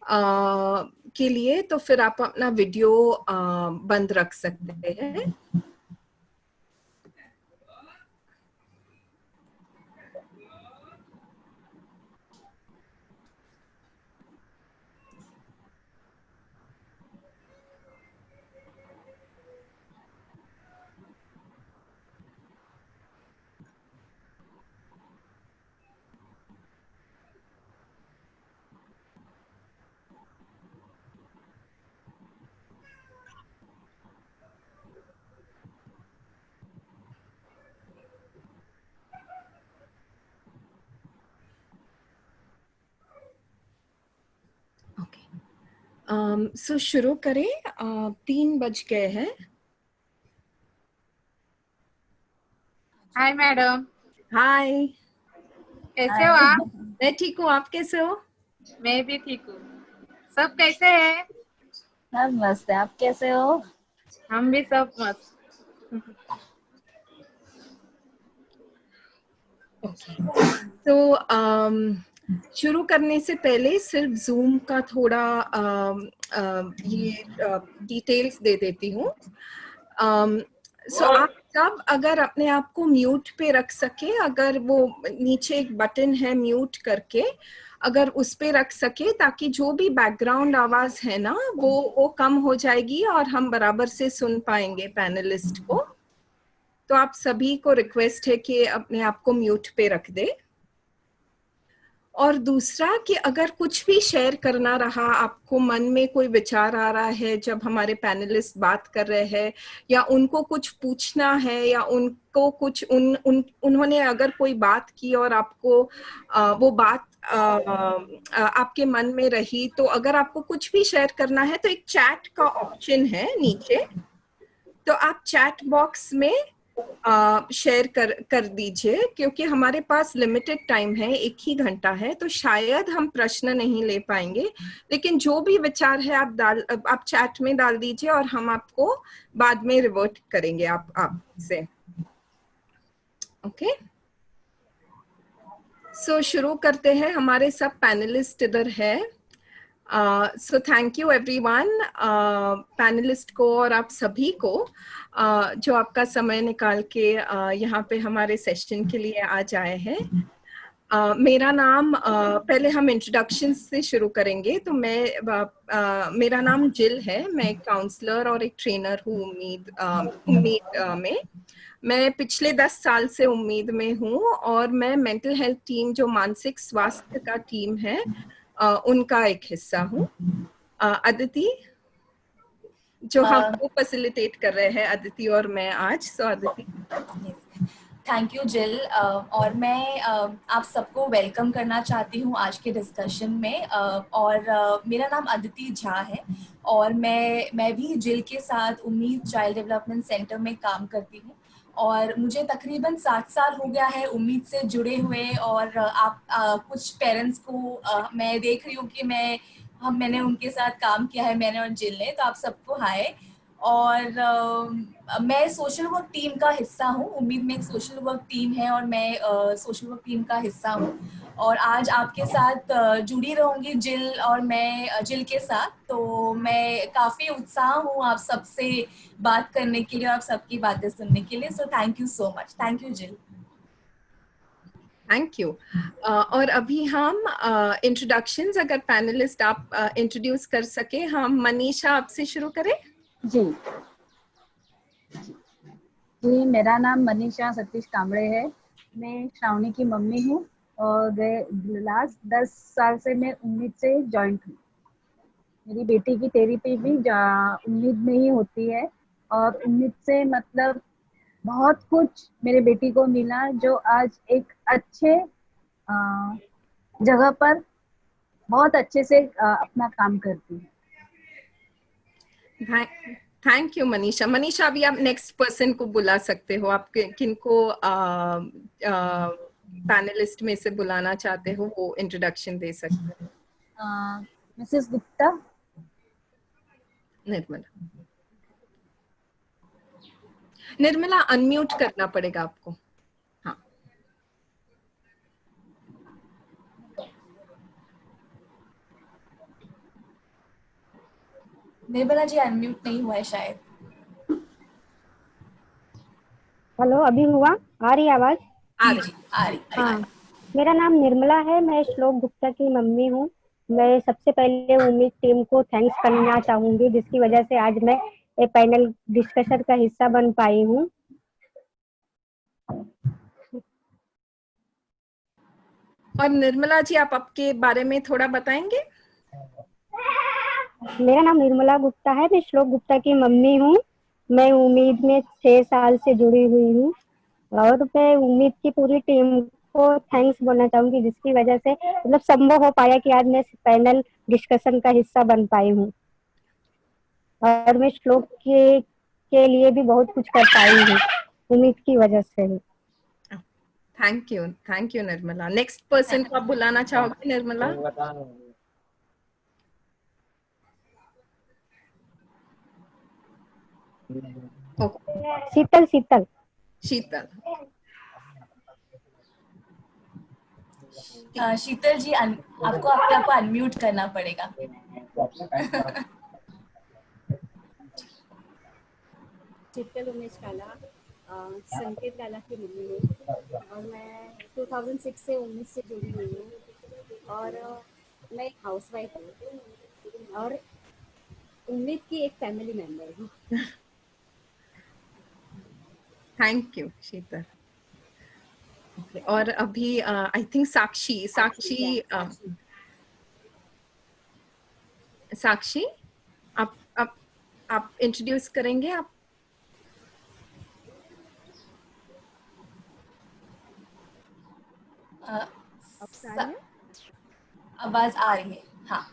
के लिए, तो फिर आप अपना वीडियो बंद रख सकते हैं। सो शुरू करें। 3 बज गए हैं। Hi madam. हाय। कैसे हो आप? मैं ठीक हूँ, आप कैसे हो? मैं भी ठीक हूँ। सब कैसे हैं? सब मस्त है, आप कैसे हो? हम भी सब मस्त। ओके। तो शुरू करने से पहले सिर्फ जूम का थोड़ा ये डिटेल्स दे देती हूँ। सो आप सब अगर अपने आप को म्यूट पे रख सके, अगर वो नीचे एक बटन है म्यूट करके, अगर उस पे रख सके, ताकि जो भी बैकग्राउंड आवाज है ना वो कम हो जाएगी और हम बराबर से सुन पाएंगे पैनलिस्ट को। तो आप सभी को रिक्वेस्ट है कि अपने आप को म्यूट पे रख दे। और दूसरा कि अगर कुछ भी शेयर करना रहा, आपको मन में कोई विचार आ रहा है जब हमारे पैनलिस्ट बात कर रहे हैं, या उनको कुछ पूछना है, या उनको कुछ उन्होंने अगर कोई बात की और आपको वो बात आपके मन में रही, तो अगर आपको कुछ भी शेयर करना है तो एक चैट का ऑप्शन है नीचे, तो आप चैट बॉक्स में शेयर कर दीजिए, क्योंकि हमारे पास लिमिटेड टाइम है, 1 ही घंटा है, तो शायद हम प्रश्न नहीं ले पाएंगे। लेकिन जो भी विचार है आप चैट में डाल दीजिए और हम आपको बाद में रिवर्ट करेंगे आपसे। ओके, सो शुरू करते हैं। हमारे सब पैनलिस्ट इधर है। सो थैंक यू एवरीवन, पैनलिस्ट को और आप सभी को जो आपका समय निकाल के यहाँ पे हमारे सेशन के लिए आ जाए हैं। मेरा नाम पहले हम इंट्रोडक्शन से शुरू करेंगे। तो मेरा नाम जिल है। मैं एक काउंसलर और एक ट्रेनर हूँ उम्मीद में। मैं पिछले 10 साल से उम्मीद में हूँ, और मैं मेंटल हेल्थ टीम, जो मानसिक स्वास्थ्य का टीम है, उनका एक हिस्सा हूँ। अदिति, जो हमको फैसिलिटेट कर रहे हैं, अदिति और मैं आज। सो अदिति। थैंक यू जिल। और मैं आप सबको वेलकम करना चाहती हूँ आज के डिस्कशन में। और मेरा नाम अदिति झा है, और मैं भी जिल के साथ उम्मीद चाइल्ड डेवलपमेंट सेंटर में काम करती हूँ। और मुझे तकरीबन 7 साल हो गया है उम्मीद से जुड़े हुए। और आप कुछ पेरेंट्स को मैं देख रही हूँ कि मैंने उनके साथ काम किया है, मैंने और जिल ने। तो आप सबको हाय। और मैं सोशल वर्क टीम का हिस्सा हूँ। उम्मीद में एक सोशल वर्क टीम है, और मैं सोशल वर्क टीम का हिस्सा हूँ। और आज आपके साथ जुड़ी रहूंगी जिल, और मैं जिल के साथ। तो मैं काफ़ी उत्साह हूँ आप सबसे बात करने के लिए, और आप सबकी बातें सुनने के लिए। So thank you so much. Thank you Jill. Thank you. और अभी हम इंट्रोडक्शंस, अगर पैनलिस्ट आप इंट्रोड्यूस कर सके। हम मनीषा, आपसे शुरू करें। जी जी, मेरा नाम मनीषा सतीश कांबड़े है। मैं श्रावणी की मम्मी हूँ, और लास्ट 10 साल से मैं उम्मीद से जॉइंट हूँ। मेरी बेटी की थेरेपी भी उम्मीद में ही होती है, और उम्मीद से मतलब बहुत कुछ मेरे बेटी को मिला, जो आज एक अच्छे जगह पर बहुत अच्छे से अपना काम करती है। Thank you Manisha. मनीषा, अभी आप नेक्स्ट पर्सन को बुला सकते हो। आप किनको पैनलिस्ट में से बुलाना चाहते हो, वो इंट्रोडक्शन दे सकते हो। मिसेस गुप्ता। निर्मला अनम्यूट करना पड़ेगा आपको। हाँ, निर्मला जी अनम्यूट नहीं हुआ है शायद। हेलो, अभी हुआ? आ रही आवाज? जी जी आ रही आ हाँ, रही। मेरा नाम निर्मला है। मैं श्लोक गुप्ता की मम्मी हूँ। मैं सबसे पहले उम्मीद टीम को थैंक्स करना चाहूंगी, जिसकी वजह से आज मैं एक पैनल डिस्कशन का हिस्सा बन पाई हूँ। और निर्मला जी, आप आपके बारे में थोड़ा बताएंगे? मेरा नाम निर्मला गुप्ता है। मैं श्लोक गुप्ता की मम्मी हूँ। मैं उम्मीद में 6 साल से जुड़ी हुई हूँ और मैं उम्मीद की पूरी टीम को थैंक्स बोलना चाहूंगी, जिसकी वजह से मतलब संभव हो पाया कि आज मैं पैनल डिस्कशन का हिस्सा बन पाई हूँ। और मैं श्लोक के लिए भी बहुत कुछ कर पाई हूँ उम्मीद की वजह से। Thank you Nirmala. Next person को आप बुलाना चाहोगे निर्मला? ओके, शीतल। शीतल। शीतल। शीतल जी आपको अपने आप को अनम्यूट करना पड़ेगा। शीतल उमेश काला, संकेत काला की मम्मी हूँ और मैं 2006 से 19 से जुड़ी हुई हूँ और मैं एक हाउसवाइफ हूँ और उम्मीद की एक फैमिली मेंबर हूँ। Thank you Sheetal. ओके, और अभी आई थिंक साक्षी साक्षी, आप इंट्रोड्यूस करेंगे आप? आवाज आ रही है? हाँ।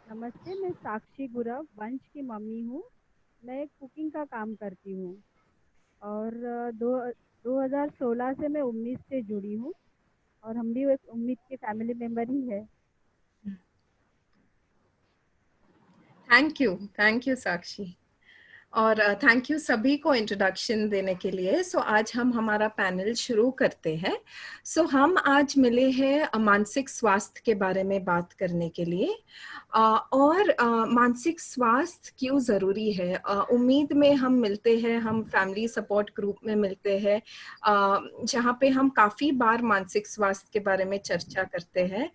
नमस्ते, मैं साक्षी गुरव वंश की मम्मी हूँ। मैं कुकिंग का काम करती हूँ और 2016 से मैं उम्मीद से जुड़ी हूँ और हम भी एक उम्मीद के फैमिली मेंबर ही है। थैंक यू साक्षी, और थैंक यू सभी को इंट्रोडक्शन देने के लिए। सो आज हम हमारा पैनल शुरू करते हैं। सो हम आज मिले हैं मानसिक स्वास्थ्य के बारे में बात करने के लिए, और मानसिक स्वास्थ्य क्यों ज़रूरी है। उम्मीद में हम मिलते हैं, हम फैमिली सपोर्ट ग्रुप में मिलते हैं, जहाँ पे हम काफ़ी बार मानसिक स्वास्थ्य के बारे में चर्चा करते हैं।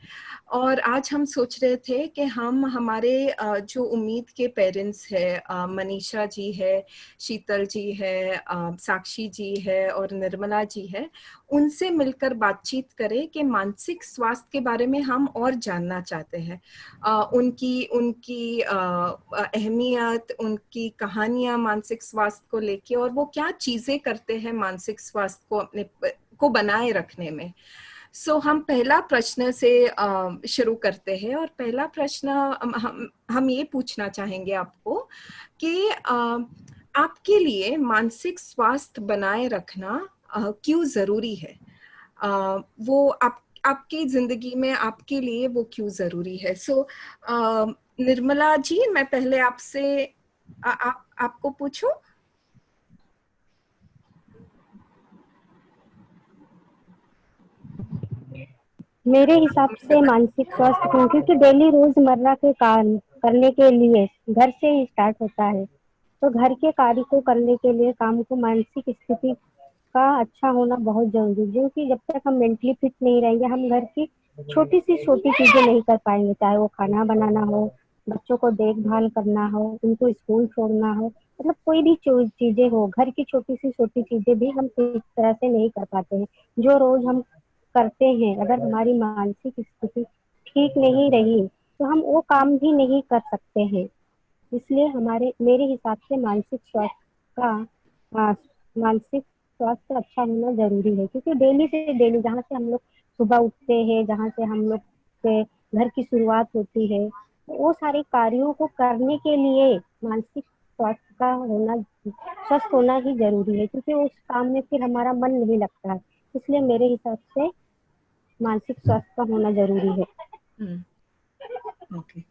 और आज हम सोच रहे थे कि हम हमारे जो उम्मीद के पेरेंट्स हैं, मनीषा जी है, शीतल जी है, साक्षी जी है और निर्मला जी है, उनसे मिलकर बातचीत करें कि मानसिक स्वास्थ्य के बारे में हम और जानना चाहते हैं। उनकी अहमियत, उनकी कहानियां मानसिक स्वास्थ्य को लेके, और वो क्या चीजें करते हैं मानसिक स्वास्थ्य को अपने को बनाए रखने में। सो हम पहला प्रश्न से शुरू करते हैं, और पहला प्रश्न हम ये पूछना चाहेंगे आपको कि आपके लिए मानसिक स्वास्थ्य बनाए रखना क्यों जरूरी है। वो आपकी जिंदगी में आपके लिए वो क्यों जरूरी है। सो निर्मला जी, मैं पहले आपसे आपको पूछूं। मेरे हिसाब से मानसिक स्वास्थ्य क्योंकि डेली रोजमर्रा के काम करने के लिए घर से ही स्टार्ट होता है, तो घर के कार्य को करने के लिए काम को मानसिक स्थिति का अच्छा होना बहुत जरूरी है। क्योंकि जब तक हम मेंटली फिट नहीं रहेंगे, हम घर की छोटी सी छोटी चीजें नहीं कर पाएंगे, चाहे वो खाना बनाना हो, बच्चों को देखभाल करना हो, उनको स्कूल छोड़ना हो, मतलब कोई भी चीजें हो, घर की छोटी सी छोटी चीजें भी हम ठीक तरह से नहीं कर पाते हैं जो रोज हम करते हैं। अगर हमारी मानसिक स्थिति ठीक नहीं रही तो हम वो काम भी नहीं कर सकते हैं। इसलिए मेरे हिसाब से मानसिक स्वास्थ्य मानसिक स्वास्थ्य अच्छा होना जरूरी है। क्योंकि डेली से डेली जहाँ से हम लोग सुबह उठते हैं, जहाँ से हम लोग के घर की शुरुआत होती है, तो वो सारे कार्यों को करने के लिए मानसिक स्वास्थ्य का होना, स्वस्थ होना ही जरूरी है। क्योंकि उस काम में फिर हमारा मन नहीं लगता है। इसलिए मेरे हिसाब से मानसिक स्वास्थ्य का होना जरूरी है। ओके,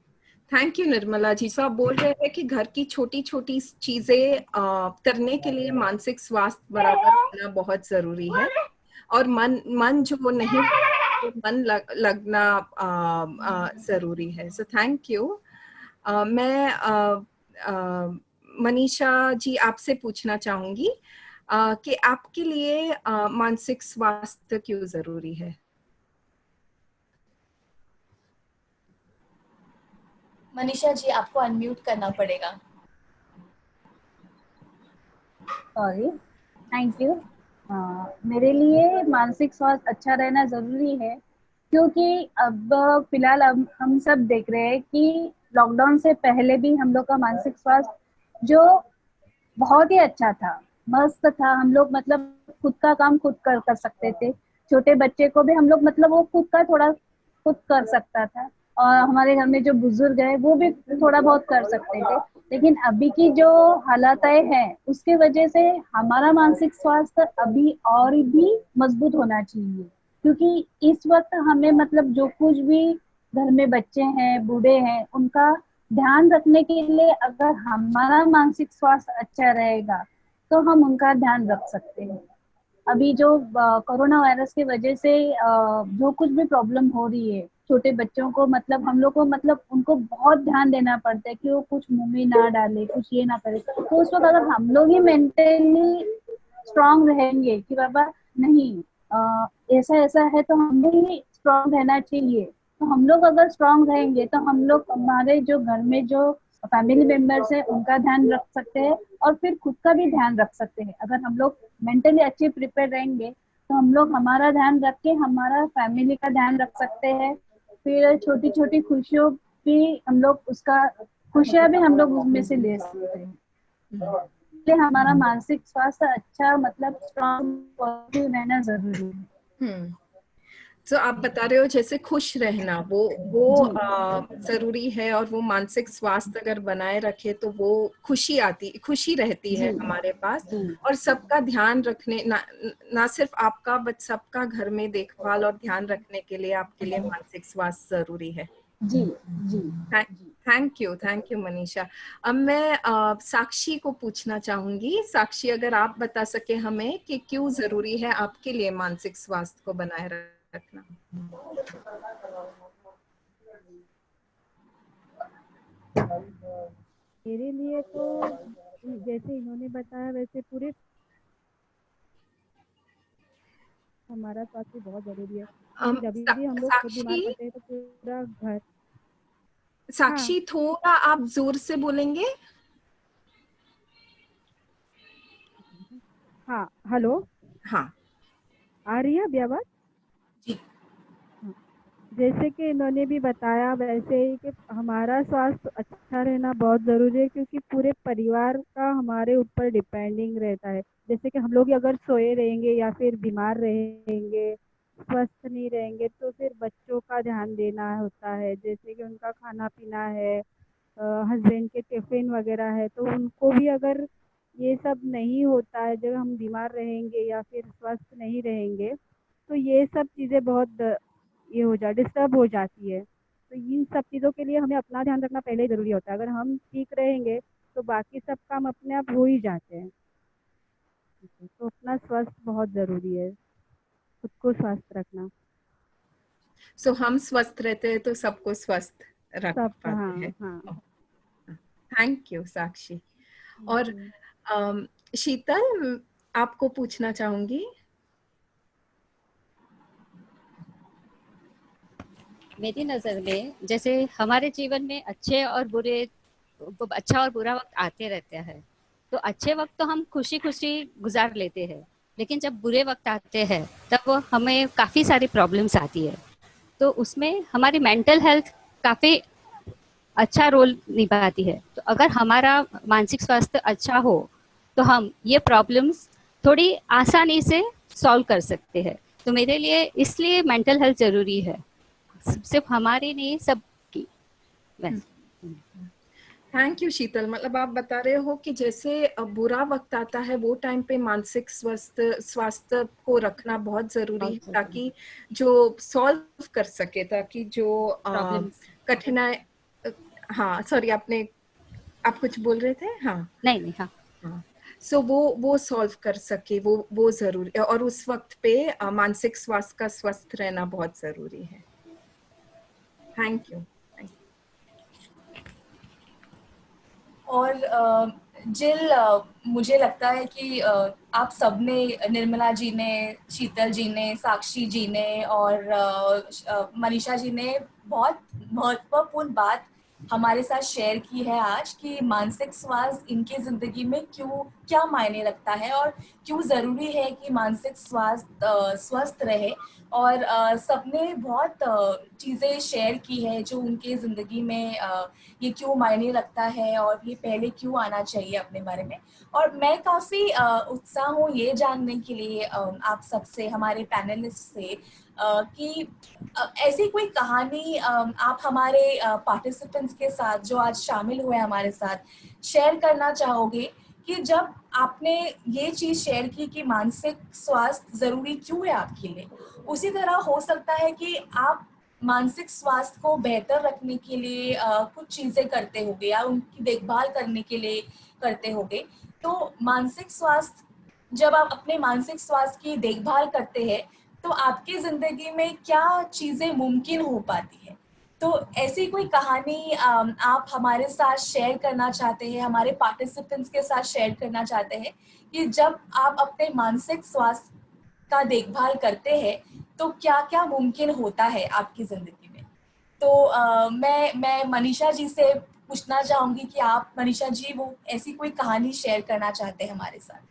थैंक यू निर्मला जी। सो आप बोल रहे हैं कि घर की छोटी छोटी चीजें करने के लिए मानसिक स्वास्थ्य बराबर होना बहुत जरूरी है, और मन जो नहीं, मन लगना जरूरी है। सो थैंक यू। मैं मनीषा जी आपसे पूछना चाहूंगी कि आपके लिए मानसिक स्वास्थ्य क्यों जरूरी है? मनीषा जी, आपको अनम्यूट करना पड़ेगा। Sorry, thank you. मेरे लिए मानसिक स्वास्थ्य अच्छा रहना जरूरी है, क्योंकि अब फिलहाल हम सब देख रहे हैं कि लॉकडाउन से पहले भी हम लोग का मानसिक स्वास्थ्य जो बहुत ही अच्छा था, मस्त था। हम लोग मतलब खुद का काम खुद कर सकते थे। छोटे बच्चे को भी हम लोग मतलब वो खुद का थोड़ा खुद कर सकता था, और हमारे घर में जो बुजुर्ग है वो भी थोड़ा बहुत कर सकते थे। लेकिन अभी की जो हालातें हैं उसके वजह से हमारा मानसिक स्वास्थ्य अभी और भी मजबूत होना चाहिए, क्योंकि इस वक्त हमें मतलब जो कुछ भी घर में बच्चे हैं, बूढ़े हैं, उनका ध्यान रखने के लिए अगर हमारा मानसिक स्वास्थ्य अच्छा रहेगा तो हम उनका ध्यान रख सकते हैं। अभी जो कोरोना वायरस की वजह से जो कुछ भी प्रॉब्लम हो रही है छोटे बच्चों को, मतलब हम लोग को मतलब उनको बहुत ध्यान देना पड़ता है कि वो कुछ मुंह में ना डाले, कुछ ये ना करे। तो उस वक्त अगर हम लोग ही मेंटली स्ट्रांग रहेंगे कि बाबा नहीं, ऐसा ऐसा है तो हमें ही स्ट्रांग रहना चाहिए, तो हम लोग अगर स्ट्रांग रहेंगे तो हम लोग हमारे जो घर में जो फैमिली मेंबर्स है उनका ध्यान रख सकते हैं, और फिर खुद का भी ध्यान रख सकते हैं। अगर हम लोग मेंटली अच्छे प्रिपेयर रहेंगे तो हम लोग हमारा ध्यान रख के हमारा फैमिली का ध्यान रख सकते हैं। फिर छोटी छोटी खुशियों भी हम लोग उसका खुशियां भी हम लोग उसमें से ले सकते हैं। इसलिए हमारा मानसिक स्वास्थ्य अच्छा मतलब स्ट्रांग पॉजिटिव रहना जरूरी है। तो आप बता रहे हो जैसे खुश रहना वो जरूरी है, और वो मानसिक स्वास्थ्य अगर बनाए रखे तो वो खुशी रहती है हमारे पास। और सबका ध्यान रखने ना सिर्फ आपका बट सबका घर में देखभाल और ध्यान रखने के लिए आपके लिए मानसिक स्वास्थ्य जरूरी है। जी जी। Thank you Manisha. अब मैं साक्षी को पूछना चाहूंगी। साक्षी, अगर आप बता सके हमें कि क्यों जरूरी है आपके लिए मानसिक स्वास्थ्य को बनाए रखना। मेरे लिए तो जैसे इन्होंने बताया वैसे पूरे हमारा स्वास्थ्य बहुत जरूरी है, क्योंकि जब भी हम लोग खुद बीमार साक्षी, पड़ते हैं तो पूरा घर। हाँ साक्षी थोड़ा आप जोर से बोलेंगे? हाँ, हेलो, हाँ आ रही है अभी आवाज? जी। हाँ, जैसे कि इन्होंने भी बताया वैसे ही कि हमारा स्वास्थ्य अच्छा रहना बहुत ज़रूरी है, क्योंकि पूरे परिवार का हमारे ऊपर डिपेंडिंग रहता है। जैसे कि हम लोग अगर सोए रहेंगे या फिर बीमार रहेंगे, स्वस्थ नहीं रहेंगे, तो फिर बच्चों का ध्यान देना होता है। जैसे कि उनका खाना पीना है, हस्बैंड के टिफिन वगैरह है, तो उनको भी अगर ये सब नहीं होता है, जब हम बीमार रहेंगे या फिर स्वस्थ नहीं रहेंगे, तो ये सब चीज़ें बहुत ये हो जा डिस्टर्ब हो जाती है। तो इन सब चीज़ों के लिए हमें अपना ध्यान रखना पहले ही ज़रूरी होता है। अगर हम ठीक रहेंगे तो बाकी सब काम अपने आप हो ही जाते हैं। तो अपना स्वास्थ्य बहुत ज़रूरी है, खुद को स्वस्थ रखना। सो हम स्वस्थ रहते हैं तो सबको स्वस्थ रख सब, पाते हाँ हैं। हाँ। थैंक यू साक्षी। और शीतल, आपको पूछना चाहूंगी। मेरी नज़र में जैसे हमारे जीवन में अच्छा और बुरा वक्त आते रहते हैं। तो अच्छे वक्त तो हम खुशी खुशी गुजार लेते हैं, लेकिन जब बुरे वक्त आते हैं तब वो हमें काफ़ी सारी प्रॉब्लम्स आती है। तो उसमें हमारी मेंटल हेल्थ काफ़ी अच्छा रोल निभाती है। तो अगर हमारा मानसिक स्वास्थ्य अच्छा हो तो हम ये प्रॉब्लम्स थोड़ी आसानी से सॉल्व कर सकते हैं। तो मेरे लिए इसलिए मेंटल हेल्थ ज़रूरी है, सिर्फ हमारी नहीं, सबकी। बस। थैंक यू शीतल। मतलब आप बता रहे हो कि जैसे बुरा वक्त आता है वो टाइम पे मानसिक स्वास्थ्य को रखना बहुत जरूरी है, ताकि जो सॉल्व कर सके, ताकि जो प्रॉब्लम्स। कठिनाई, हाँ सॉरी, आप कुछ बोल रहे थे? हाँ नहीं, हाँ। हाँ। सो वो सॉल्व कर सके, वो जरूरी है, और उस वक्त पे मानसिक स्वास्थ्य का स्वस्थ रहना बहुत जरूरी है। Thank you. और जिल, मुझे लगता है कि आप सबने, निर्मला जी ने, शीतल जी ने, साक्षी जी ने और मनीषा जी ने बहुत महत्वपूर्ण बात हमारे साथ शेयर की है आज, कि मानसिक स्वास्थ्य इनके जिंदगी में क्यों, क्या मायने रखता है और क्यों जरूरी है कि मानसिक स्वास्थ्य स्वस्थ रहे। और सबने बहुत चीजें शेयर की है जो उनके जिंदगी में ये क्यों मायने रखता है और ये पहले क्यों आना चाहिए अपने बारे में। और मैं काफी उत्साह हूँ ये जानने के लिए आप सबसे, हमारे पैनलिस्ट से, कि ऐसी कोई कहानी आप हमारे पार्टिसिपेंट्स के साथ जो आज शामिल हुए हमारे साथ शेयर करना चाहोगे, कि जब आपने ये चीज शेयर की कि मानसिक स्वास्थ्य जरूरी क्यों है आपके लिए। उसी तरह हो सकता है कि आप मानसिक स्वास्थ्य को बेहतर रखने के लिए कुछ चीजें करते होगे या उनकी देखभाल करने के लिए करते होगे। तो मानसिक स्वास्थ्य, जब आप अपने मानसिक स्वास्थ्य की देखभाल करते हैं तो आपकी जिंदगी में क्या चीजें मुमकिन हो पाती है। तो ऐसी कोई कहानी आप हमारे साथ शेयर करना चाहते हैं, हमारे पार्टिसिपेंट्स के साथ शेयर करना चाहते हैं, कि जब आप अपने मानसिक स्वास्थ्य का देखभाल करते हैं तो क्या क्या मुमकिन होता है आपकी जिंदगी में। तो मैं मनीषा जी से पूछना चाहूंगी कि आप, मनीषा जी, वो ऐसी कोई कहानी शेयर करना चाहते हैं हमारे साथ।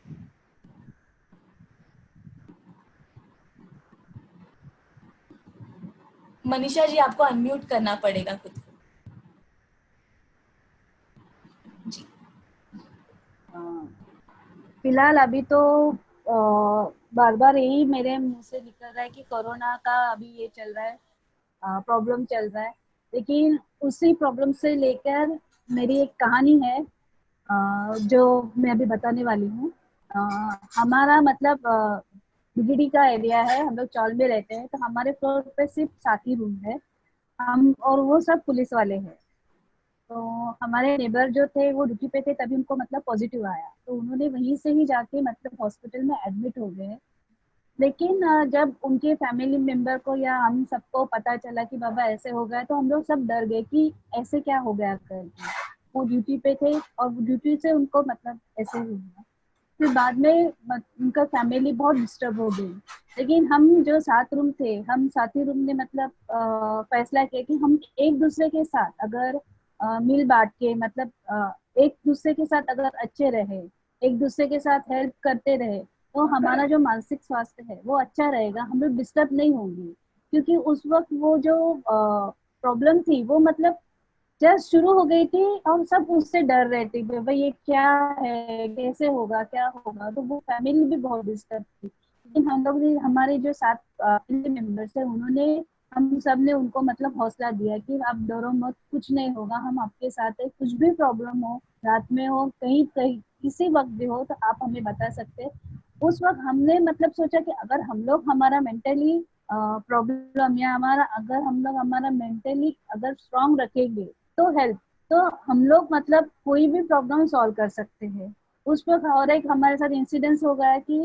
मनीषा जी, आपको अनम्यूट करना पड़ेगा खुद को जी। फिलहाल अभी तो बार बार यही मेरे मुंह से निकल रहा है कि कोरोना का अभी ये चल रहा है, प्रॉब्लम चल रहा है। लेकिन उसी प्रॉब्लम से लेकर मेरी एक कहानी है जो मैं अभी बताने वाली हूँ। हमारा मतलब बीजीडी का एरिया है, हम लोग चौल में रहते हैं, तो हमारे फ्लोर पे सिर्फ 7 ही रूम है, हम और वो सब पुलिस वाले हैं। तो हमारे नेबर जो थे वो ड्यूटी पे थे, तभी उनको मतलब पॉजिटिव आया, तो उन्होंने वहीं से ही जाके मतलब हॉस्पिटल में एडमिट हो गए। लेकिन जब उनके फैमिली मेंबर को या हम सबको पता चला कि बाबा ऐसे हो गया, तो हम लोग सब डर गए कि ऐसे क्या हो गया करके। वो ड्यूटी पे थे और ड्यूटी से उनको मतलब ऐसे हो गया। फिर बाद में उनका फैमिली बहुत डिस्टर्ब हो गई। लेकिन हम जो 7 रूम थे, हम 7 ही रूम ने मतलब फैसला किया कि हम एक दूसरे के साथ अगर मिल बांट के मतलब एक दूसरे के साथ अगर अच्छे रहे, एक दूसरे के साथ हेल्प करते रहे, तो हमारा जो मानसिक स्वास्थ्य है वो अच्छा रहेगा, हम लोग डिस्टर्ब नहीं होंगे। क्योंकि उस वक्त वो जो प्रॉब्लम थी वो मतलब जस्ट शुरू हो गई थी और सब उससे डर रहे थे कि भाई ये क्या है, कैसे होगा, क्या होगा। तो वो फैमिली भी बहुत डिस्टर्ब थी। लेकिन हम लोग ने, हमारे जो 7 मेंबर्स है, उन्होंने हम सब ने उनको मतलब हौसला दिया कि आप डरो मत, कुछ नहीं होगा, हम आपके साथ है। कुछ भी प्रॉब्लम हो, रात में हो, कहीं कहीं किसी वक्त भी हो, तो आप हमें बता सकते हैं। उस वक्त हमने मतलब सोचा कि अगर हम लोग हमारा मेंटली प्रॉब्लम या हमारा, अगर हम लोग हमारा मेंटली अगर स्ट्रांग रखेंगे तो हेल्प, तो हम लोग मतलब कोई भी प्रॉब्लम सॉल्व कर सकते हैं। उस वक्त और एक हमारे साथ इंसिडेंस हो गया कि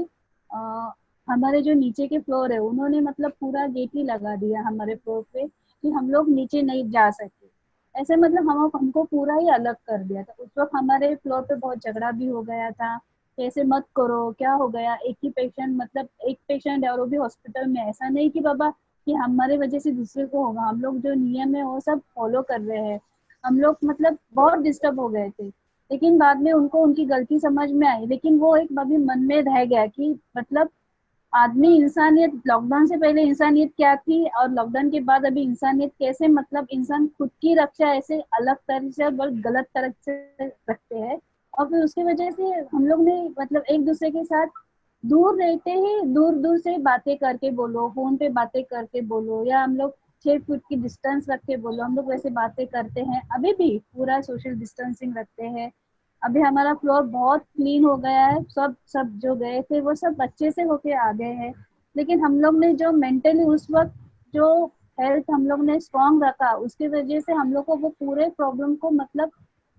अ, हमारे जो नीचे के फ्लोर है, उन्होंने मतलब पूरा गेट ही लगा दिया हमारे फ्लोर पे कि हम लोग नीचे नहीं जा सके। ऐसे मतलब हम हमको पूरा ही अलग कर दिया था। उस वक्त हमारे फ्लोर पे बहुत झगड़ा भी हो गया था कि ऐसे मत करो, क्या हो गया, एक ही पेशेंट, मतलब एक पेशेंट है और वो भी हॉस्पिटल में। ऐसा नहीं कि बाबा कि हमारे वजह से दूसरे को होगा, हम लोग जो नियम है वो सब फॉलो कर रहे हैं। हम लोग मतलब बहुत डिस्टर्ब हो गए थे। लेकिन बाद में उनको उनकी गलती समझ में आई, लेकिन वो एक अभी मन में रह गया कि मतलब आदमी, इंसानियत, लॉकडाउन से पहले इंसानियत क्या थी और लॉकडाउन के बाद अभी इंसानियत कैसे, मतलब इंसान खुद की रक्षा ऐसे अलग तरह से और गलत तरह से रखते हैं। और फिर उसकी वजह से हम लोग ने मतलब एक दूसरे के साथ दूर रहते ही दूर दूर से बातें करके बोलो, फोन पे बातें करके बोलो, या हम लोग 6 फुट की डिस्टेंस रख के बोलो, हम लोग वैसे बातें करते हैं। अभी भी पूरा सोशल डिस्टेंसिंग रखते हैं। अभी हमारा फ्लोर बहुत क्लीन हो गया है, सब सब जो गए थे वो सब अच्छे से होके आ गए हैं। लेकिन हम लोग ने जो मेंटली उस वक्त जो हेल्थ हम लोग ने स्ट्रांग रखा, उसकी वजह से हम लोग को वो पूरे प्रॉब्लम को मतलब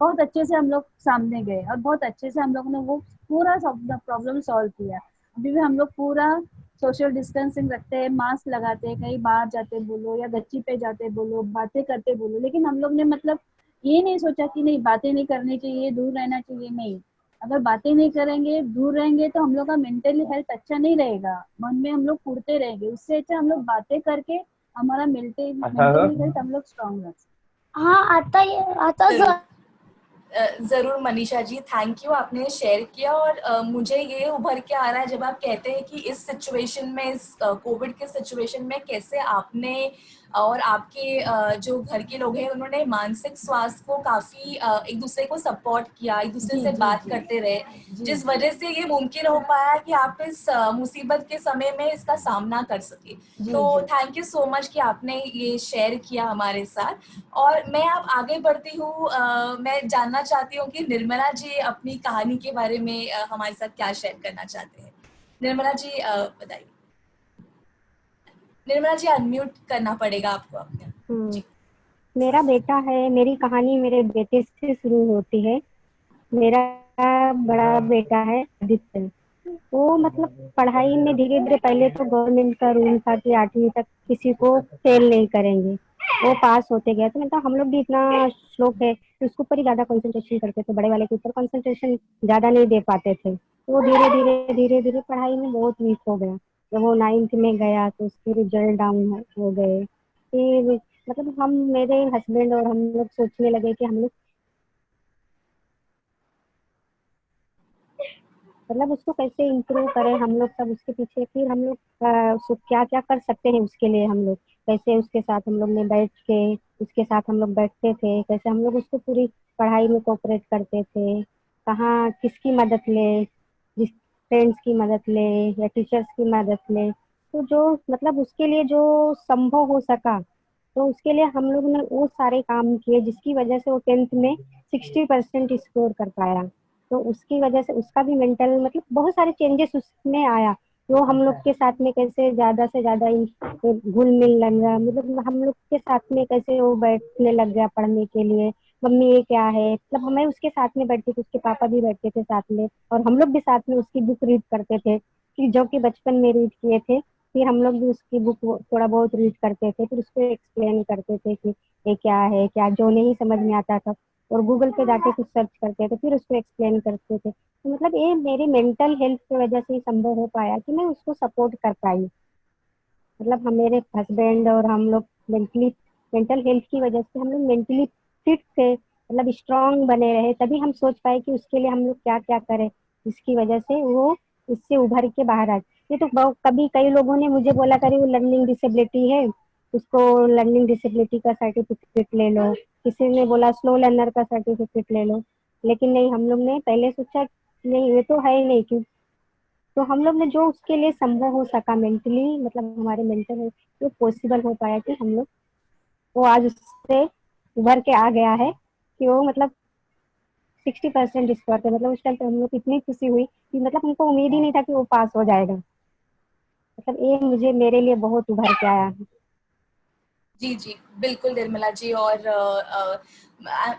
बहुत अच्छे से हम लोग सामने गए और बहुत अच्छे से हम लोग ने वो पूरा प्रॉब्लम सॉल्व किया। अभी भी हम लोग पूरा सोशल डिस्टेंसिंग रखते हैं, मास्क लगाते हैं, कहीं बाहर जाते बोलो या गच्ची पे जाते बोलो, बातें करते बोलो। लेकिन हम लोग ने मतलब ये नहीं सोचा कि नहीं बातें नहीं करनी चाहिए, दूर रहना चाहिए, नहीं। अगर बातें नहीं करेंगे, दूर रहेंगे, तो हम लोग का मेंटली हेल्थ अच्छा नहीं रहेगा, मन में हम लोग कुड़ते रहेंगे। उससे अच्छा हम लोग बातें करके हमारा मेंटली हेल्थ हम लोग स्ट्रांग रख सकते। हाँ आता ही आता जरूर जरूर मनीषा जी, थैंक यू, आपने शेयर किया। और मुझे ये उभर के आ रहा है जब आप कहते हैं कि इस सिचुएशन में, इस कोविड के सिचुएशन में कैसे आपने और आपके जो घर के लोग हैं उन्होंने मानसिक स्वास्थ्य को काफी एक दूसरे को सपोर्ट किया, एक दूसरे जी से जी बात जी करते रहे, जी जिस जी वजह से ये मुमकिन हो पाया कि आप इस मुसीबत के समय में इसका सामना कर सके। जी तो जी थैंक यू सो मच कि आपने ये शेयर किया हमारे साथ। और मैं अब आगे बढ़ती हूँ, मैं जानना चाहती हूँ कि निर्मला जी अपनी कहानी के बारे में हमारे साथ क्या शेयर करना चाहते हैं। निर्मला जी बताइए। निर्मला जी अनम्यूट करना पड़ेगा आपको अपने। जी। मेरा बेटा है, मेरी कहानी मेरे बेटे से शुरू होती है। मेरा बड़ा बेटा है आदित्य। वो मतलब पढ़ाई में धीरे धीरे, पहले तो गवर्नमेंट का रूल था कि 8वीं तक किसी को फेल नहीं करेंगे। वो पास होते गए, तो मतलब हम लोग भी इतना श्लोक है कि उसके ऊपर ही ज्यादा कंसंट्रेशन करते थे, बड़े वाले के ऊपर कंसंट्रेशन ज्यादा नहीं दे पाते थे। तो वो धीरे धीरे पढ़ाई में बहुत वीक हो गया। जब वो 9th में गया तो उसके रिजल्ट डाउन हो गए। फिर मतलब हम, मेरे हस्बैंड और हम लोग सोचने लगे कि हम लोग मतलब उसको कैसे इम्प्रूव करें। हम लोग सब उसके पीछे, फिर हम लोग क्या क्या कर सकते हैं उसके लिए। हम लोग कैसे उसके साथ, हम लोग ने बैठ के उसके साथ हम लोग बैठते थे, कैसे हम लोग उसको पूरी पढ़ाई में कोऑपरेट करते थे, कहाँ किसकी मदद ले, जिस फ्रेंड्स की मदद ले या टीचर्स की मदद ले। तो जो मतलब उसके लिए जो संभव हो सका, तो उसके लिए हम लोग ने वो सारे काम किए, जिसकी वजह से वो 10th में 60% स्कोर कर पाया। तो उसकी वजह से उसका भी मेंटल मतलब बहुत सारे चेंजेस उसमें आया। वो हम लोग के साथ में कैसे ज्यादा से ज्यादा घुल मिल लग गया, मतलब हम लोग के साथ में कैसे वो बैठने लग गया पढ़ने के लिए। मम्मी ये क्या है, मतलब हमें उसके साथ में बैठते थे, उसके पापा भी बैठते थे साथ में, और हम लोग भी साथ में उसकी बुक रीड करते थे, कि जो कि बचपन में रीड किए थे। फिर हम लोग भी उसकी बुक थोड़ा बहुत रीड करते थे, फिर उसको एक्सप्लेन करते थे कि ये क्या है, क्या जो नहीं समझ में आता था, और गूगल पे जाके कुछ सर्च करते थे, फिर उसको एक्सप्लेन करते थे। तो मतलब ये मेरी मेंटल हेल्थ की वजह से ही संभव हो पाया कि मैं उसको सपोर्ट कर पाई। मतलब हम, मेरे हस्बैंड और हम लोग मेंटली, मेंटल हेल्थ की वजह से हम लोग मेंटली फिट थे, मतलब स्ट्रांग बने रहे, तभी हम सोच पाए कि उसके लिए हम लोग क्या क्या करें, जिसकी वजह से वो इससे उभर के बाहर आए। ये तो कभी कई लोगों ने मुझे बोला करे वो लर्निंग डिसेबिलिटी है, उसको लर्निंग डिसेबिलिटी का सर्टिफिकेट ले लो, किसी ने बोला स्लो लर्नर का सर्टिफिकेट ले लो। लेकिन नहीं, हम लोग ने पहले सोचा कि नहीं, ये तो है ही नहीं, क्यों। तो हम लोग ने जो उसके लिए संभव हो सका मेंटली, मतलब हमारे मेंटल जो पॉसिबल हो पाया कि हम लोग, वो आज उससे उभर के आ गया है कि वो मतलब 60% स्कोर थे। मतलब उस टाइम पे हम लोग इतनी खुशी हुई कि मतलब हमको उम्मीद ही नहीं था कि वो पास हो जाएगा। मतलब ये मुझे, मेरे लिए बहुत उभर के आया है। जी जी, बिल्कुल निर्मला जी। और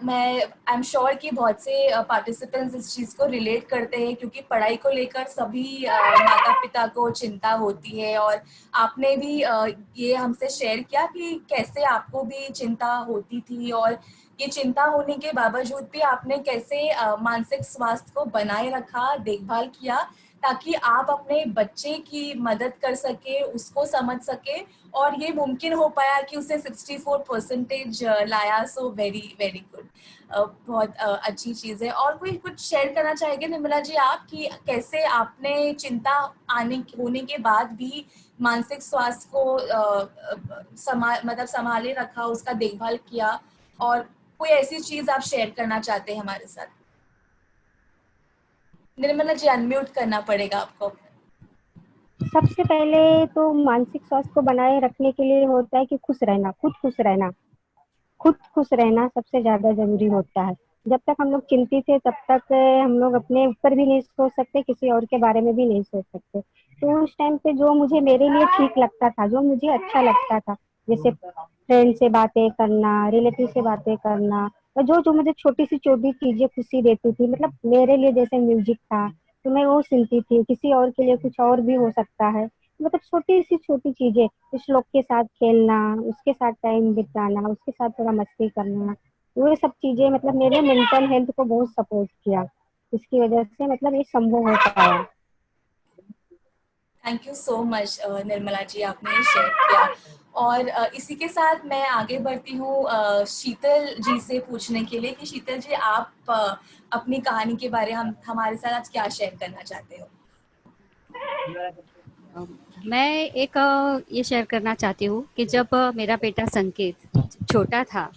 मैं आई एम श्योर कि बहुत से पार्टिसिपेंट्स इस चीज़ को रिलेट करते हैं, क्योंकि पढ़ाई को लेकर सभी माता पिता को चिंता होती है। और आपने भी ये हमसे शेयर किया कि कैसे आपको भी चिंता होती थी, और ये चिंता होने के बावजूद भी आपने कैसे मानसिक स्वास्थ्य को बनाए रखा, देखभाल किया, ताकि आप अपने बच्चे की मदद कर सके, उसको समझ सके, और ये मुमकिन हो पाया कि उसे 64% लाया। सो वेरी वेरी गुड, बहुत अच्छी चीज़ है। और कोई कुछ शेयर करना चाहेंगे निर्मला जी आप, कि कैसे आपने चिंता आने होने के बाद भी मानसिक स्वास्थ्य को मतलब संभाले रखा, उसका देखभाल किया, और कोई ऐसी चीज़ आप शेयर करना चाहते हैं हमारे साथ। निर्मला जी अनम्यूट करना पड़ेगा आपको। सबसे पहले तो मानसिक स्वास्थ्य को बनाए रखने के लिए होता है कि खुश रहना, खुद खुश रहना, खुद खुश रहना सबसे ज्यादा जरूरी होता है। जब तक हम लोग चिंतित है, तब तक हम लोग अपने ऊपर भी नहीं सोच सकते, किसी और के बारे में भी नहीं सोच सकते। तो उस टाइम पे जो मुझे, मेरे लिए ठीक लगता था, जो मुझे अच्छा लगता था, जैसे फ्रेंड से बातें करना, रिलेटिव से बातें करना, और जो जो मुझे छोटी सी छोटी चीजें खुशी देती थी, मतलब मेरे लिए जैसे म्यूजिक था तो मैं वो सुनती थी, किसी और के लिए कुछ और भी हो सकता है। मतलब छोटी सी छोटी चीजें, कुछ लोग के साथ खेलना, उसके साथ टाइम बिताना, उसके साथ थोड़ा मस्ती करना, वो सब चीजें मतलब मेरे मेंटल हेल्थ को बहुत सपोर्ट किया। इसकी वजह से मतलब ये संभव हो पाया। Thank you so much Nirmala ji, आपने ये शेयर किया। और इसी के साथ मैं आगे बढ़ती हूँ शीतल जी से पूछने के लिए कि शीतल जी, आप अपनी कहानी के बारे हम हमारे साथ आज क्या शेयर करना चाहते हो? मैं एक ये शेयर करना चाहती हूँ कि जब मेरा बेटा संकेत छोटा था,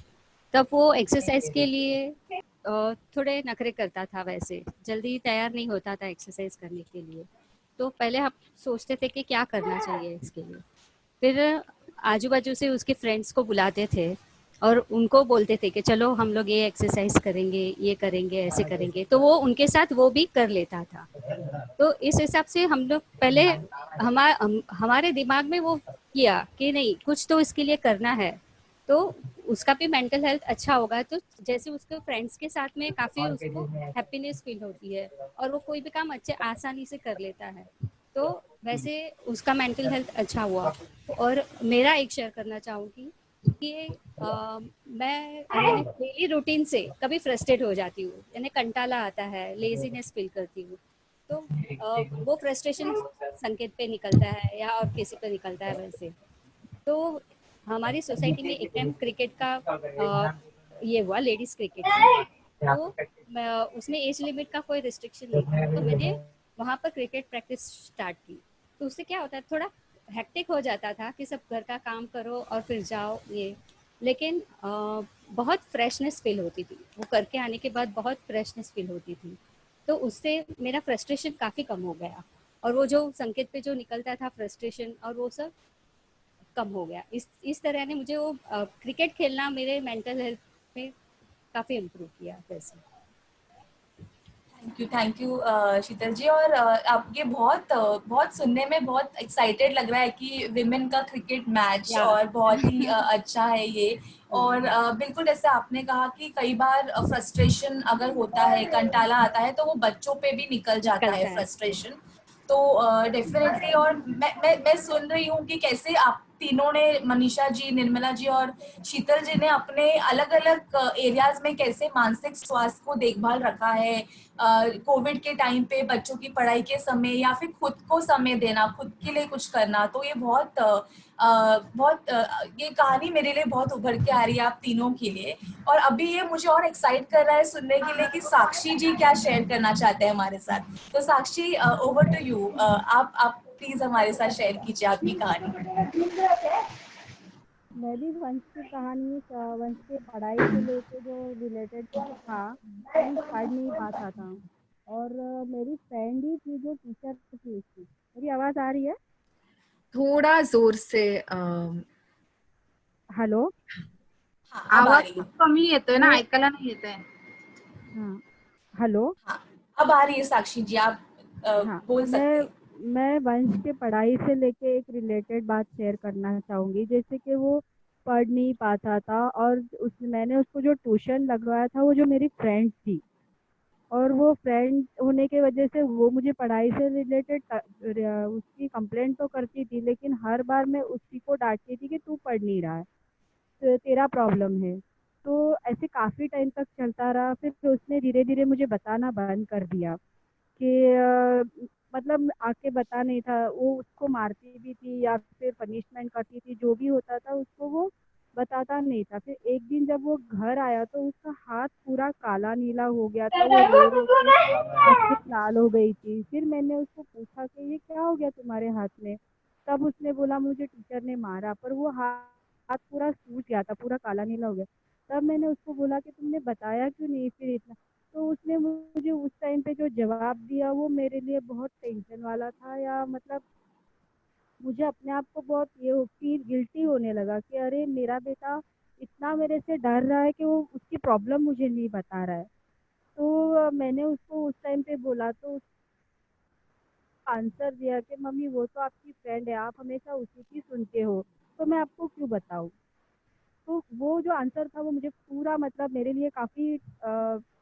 तब वो एक्सरसाइज के लिए थोड़े नखरे करता था। वैसे जल्दी तैयार नहीं होता था एक्सरसाइज करने के लिए। तो पहले हम सोचते थे कि क्या करना चाहिए इसके लिए। फिर आजू बाजू से उसके फ्रेंड्स को बुलाते थे और उनको बोलते थे कि चलो हम लोग ये एक्सरसाइज करेंगे, ये करेंगे, ऐसे करेंगे। तो वो उनके साथ वो भी कर लेता था। तो इस हिसाब से हम लोग पहले हमारे दिमाग में वो किया कि नहीं, कुछ तो इसके लिए करना है, तो उसका भी मेंटल हेल्थ अच्छा होगा। तो जैसे उसके फ्रेंड्स के साथ में काफ़ी उसको हैप्पीनेस फील होती है और वो कोई भी काम अच्छे आसानी से कर लेता है। तो वैसे उसका मेंटल हेल्थ अच्छा हुआ। और मेरा एक शेयर करना चाहूँगी कि मैं यानी डेली रूटीन से कभी फ्रस्ट्रेट हो जाती हूँ, यानी कंटाला आता है, लेजीनेस फील करती हूँ। तो वो फ्रस्ट्रेशन संकेत पे निकलता है या और किसी पे निकलता है वैसे। तो हमारी सोसाइटी में एक टाइम क्रिकेट का ये हुआ, लेडीज क्रिकेट का। तो उसमें एज लिमिट का कोई रिस्ट्रिक्शन नहीं था, तो मैंने वहाँ पर क्रिकेट प्रैक्टिस स्टार्ट की। तो उससे क्या होता है, थोड़ा हेक्टिक हो जाता था कि सब घर का काम करो और फिर जाओ ये। लेकिन बहुत फ्रेशनेस फील होती थी, वो करके आने के बाद बहुत फ्रेशनेस फील होती थी। तो उससे मेरा फ्रस्ट्रेशन काफ़ी कम हो गया और वो जो संकेत पे जो निकलता था फ्रस्ट्रेशन और वो सब कम हो गया। इस तरह ने मुझे वो क्रिकेट खेलना मेरे मेंटल हेल्थ में काफ़ी इम्प्रूव किया वैसे। थैंक यू शीतल जी। और आप ये बहुत सुनने में बहुत एक्साइटेड लग रहा है कि विमेन का क्रिकेट मैच, या और बहुत ही अच्छा है ये। और बिल्कुल जैसे आपने कहा कि कई बार फ्रस्ट्रेशन अगर होता है, कंटाला आता है, तो वो बच्चों पे भी निकल जाता है निकलता है। फ्रस्ट्रेशन। तो डेफिनेटली। और मैं सुन रही हूँ कि कैसे आप तीनों ने, मनीषा जी, निर्मला जी और शीतल जी ने अपने अलग अलग एरियाज में कैसे मानसिक स्वास्थ्य को देखभाल रखा है। कोविड के टाइम पे बच्चों की पढ़ाई के समय या फिर खुद को समय देना, खुद के लिए कुछ करना। तो ये ये कहानी मेरे लिए बहुत उभर के आ रही है आप तीनों के लिए। और अभी ये मुझे और एक्साइट कर रहा है सुनने के लिए कि साक्षी जी क्या शेयर करना चाहते हैं हमारे साथ। तो साक्षी, ओवर टू यू। आप प्लीज हमारे साथ शेयर कीजिए आपकी कहानी। मैं भी वंश की कहानी, वंश के पढ़ाई से लेके जो रिलेटेड था, मैं पढ़ नहीं पाता था। और मेरी फ्रेंड ही थी जो टीचर थी उसकी। मेरी आवाज़ आ रही है? थोड़ा जोर से हेलो। हाँ, अब आ आवाज रही खूप है। कमी येतोय ना, मैं ऐकायला नाही येतंय. हाँ, हेलो। हाँ, अब आ रही है साक्षी जी, आप हाँ, बोल सकते हैं। मैं वंश के पढ़ाई से लेके एक रिलेटेड बात शेयर करना चाहूँगी। जैसे कि वो पढ़ नहीं पाता था और मैंने उसको जो ट्यूशन लगवाया था, वो जो मेरी फ्रेंड थी। और वो फ्रेंड होने की वजह से वो मुझे पढ़ाई से रिलेटेड उसकी कंप्लेंट तो करती थी, लेकिन हर बार मैं उसी को डांटती थी कि तू पढ़ नहीं रहा है, तो तेरा प्रॉब्लम है। तो ऐसे काफ़ी टाइम तक चलता रहा। फिर उसने धीरे धीरे मुझे बताना बंद कर दिया कि मतलब आके बता नहीं था। वो उसको मारती भी थी या फिर पनिशमेंट करती थी, जो भी होता था उसको वो बताता नहीं था। फिर एक दिन जब वो घर आया तो उसका हाथ पूरा काला नीला हो गया था, वो रो रो के आंखें लाल हो गई थी। फिर मैंने उसको पूछा कि ये क्या हो गया तुम्हारे हाथ में? तब उसने बोला मुझे टीचर ने मारा। पर वो हाथ पूरा सूज गया था, पूरा काला नीला हो गया। तब मैंने उसको बोला कि तुमने बताया क्यों नहीं फिर इतना? तो उसने मुझे उस टाइम पे जो जवाब दिया वो मेरे लिए बहुत टेंशन वाला था। या मतलब मुझे अपने आप को बहुत ये फील गिल्टी होने लगा कि अरे मेरा बेटा इतना मेरे से डर रहा है कि वो उसकी प्रॉब्लम मुझे नहीं बता रहा है। तो मैंने उसको उस टाइम पे बोला, तो आंसर दिया कि मम्मी वो तो आपकी फ्रेंड है, आप हमेशा उसी की सुनते हो, तो मैं आपको क्यों बताऊँ? तो वो जो आंसर था वो मुझे पूरा मतलब मेरे लिए काफ़ी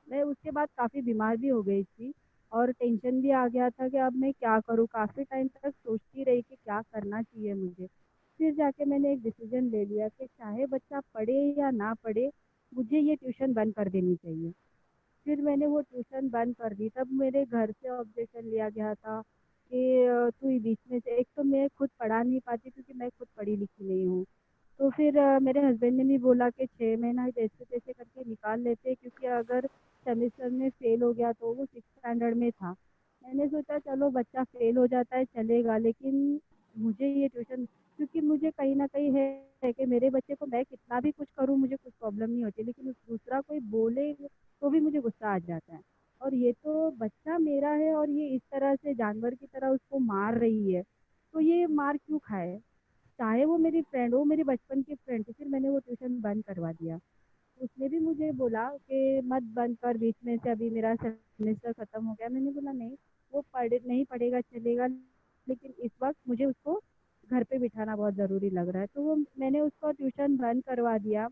मैं उसके बाद काफ़ी बीमार भी हो गई थी और टेंशन भी आ गया था कि अब मैं क्या करूँ। काफ़ी टाइम तक सोचती रही कि क्या करना चाहिए मुझे। फिर जाके मैंने एक डिसीजन ले लिया कि चाहे बच्चा पढ़े या ना पढ़े, मुझे ये ट्यूशन बंद कर देनी चाहिए। फिर मैंने वो ट्यूशन बंद कर दी। तब मेरे घर से ऑब्जेक्शन लिया गया था कि तू ही बीच में से, एक तो मैं खुद पढ़ा नहीं पाती क्योंकि मैं खुद पढ़ी लिखी नहीं हूँ। तो फिर मेरे हस्बैंड ने भी बोला कि 6 महीना जैसे तैसे करके निकाल लेते, क्योंकि अगर सेमेस्टर में फेल हो गया तो वो 6 स्टैंडर्ड में था। मैंने सोचा चलो बच्चा फेल हो जाता है चलेगा, लेकिन मुझे ये ट्यूशन, क्योंकि मुझे कहीं ना कहीं है कि मेरे बच्चे को मैं कितना भी कुछ करूँ मुझे कुछ प्रॉब्लम नहीं होती, लेकिन उस दूसरा कोई बोले तो भी मुझे गुस्सा आ जाता है। और ये तो बच्चा मेरा है और ये इस तरह से जानवर की तरह उसको मार रही है, तो ये मार क्यों खाए। चाहे वो मेरी फ्रेंड हो, मेरी बचपन की फ्रेंड थी। फिर मैंने वो ट्यूशन बंद करवा दिया। उसने भी मुझे बोला कि मत बंद कर बीच में से, अभी मेरा सेमेस्टर खत्म हो गया। मैंने बोला नहीं, वो नहीं पढ़ेगा चलेगा, लेकिन इस वक्त मुझे उसको घर पे बिठाना बहुत ज़रूरी लग रहा है। तो वो मैंने उसको ट्यूशन बंद करवा दिया।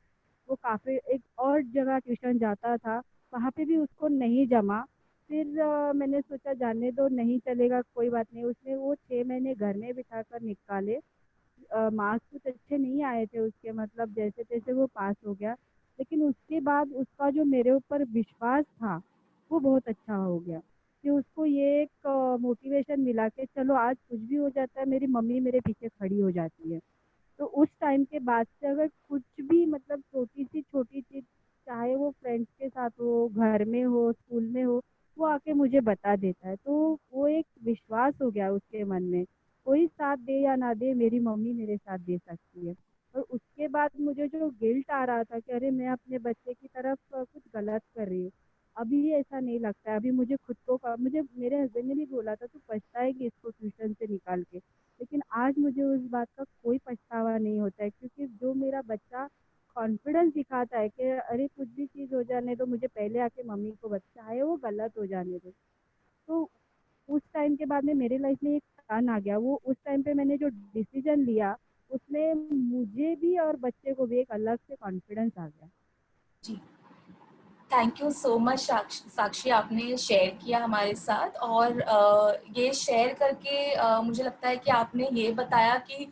वो काफ़ी एक और जगह ट्यूशन जाता था, वहाँ पे भी उसको नहीं जमा। फिर मैंने सोचा जाने दो, नहीं चलेगा कोई बात नहीं। उसने वो 6 महीने घर में बिठा कर निकाले। मार्क्स कुछ अच्छे नहीं आए थे उसके, मतलब जैसे तैसे वो पास हो गया। लेकिन उसके बाद उसका जो मेरे ऊपर विश्वास था वो बहुत अच्छा हो गया, कि उसको ये एक मोटिवेशन मिला कि चलो आज कुछ भी हो जाता है मेरी मम्मी मेरे पीछे खड़ी हो जाती है। तो उस टाइम के बाद से अगर कुछ भी, मतलब छोटी चीज़, चाहे वो फ्रेंड्स के साथ हो, घर में हो, स्कूल में हो, वो आके मुझे बता देता है। तो वो एक विश्वास हो गया उसके मन में, कोई साथ दे या ना दे मेरी मम्मी मेरे साथ दे सकती है। और उसके बाद मुझे जो गिल्ट आ रहा था कि अरे मैं अपने बच्चे की तरफ कुछ गलत कर रही हूँ, अभी ये ऐसा नहीं लगता है। अभी मुझे खुद को मुझे मेरे हस्बैंड ने भी बोला था तू पछताएगी इसको ट्यूशन से निकाल के, लेकिन आज मुझे उस बात का कोई पछतावा नहीं होता है, क्योंकि जो मेरा बच्चा कॉन्फिडेंस दिखाता है कि अरे कुछ भी चीज़ हो जाने दो, मुझे पहले आके मम्मी को बता, चाहे वो गलत हो जाने दो। तो उस टाइम के बाद में मेरे लाइफ में एक टर्न आ गया। वो उस टाइम पे मैंने जो डिसीजन लिया उसमें मुझे भी और बच्चे को भी एक अलग से कॉन्फिडेंस आ गया। जी, थैंक यू सो मच साक्षी, आपने शेयर किया हमारे साथ। और ये शेयर करके मुझे लगता है कि आपने ये बताया कि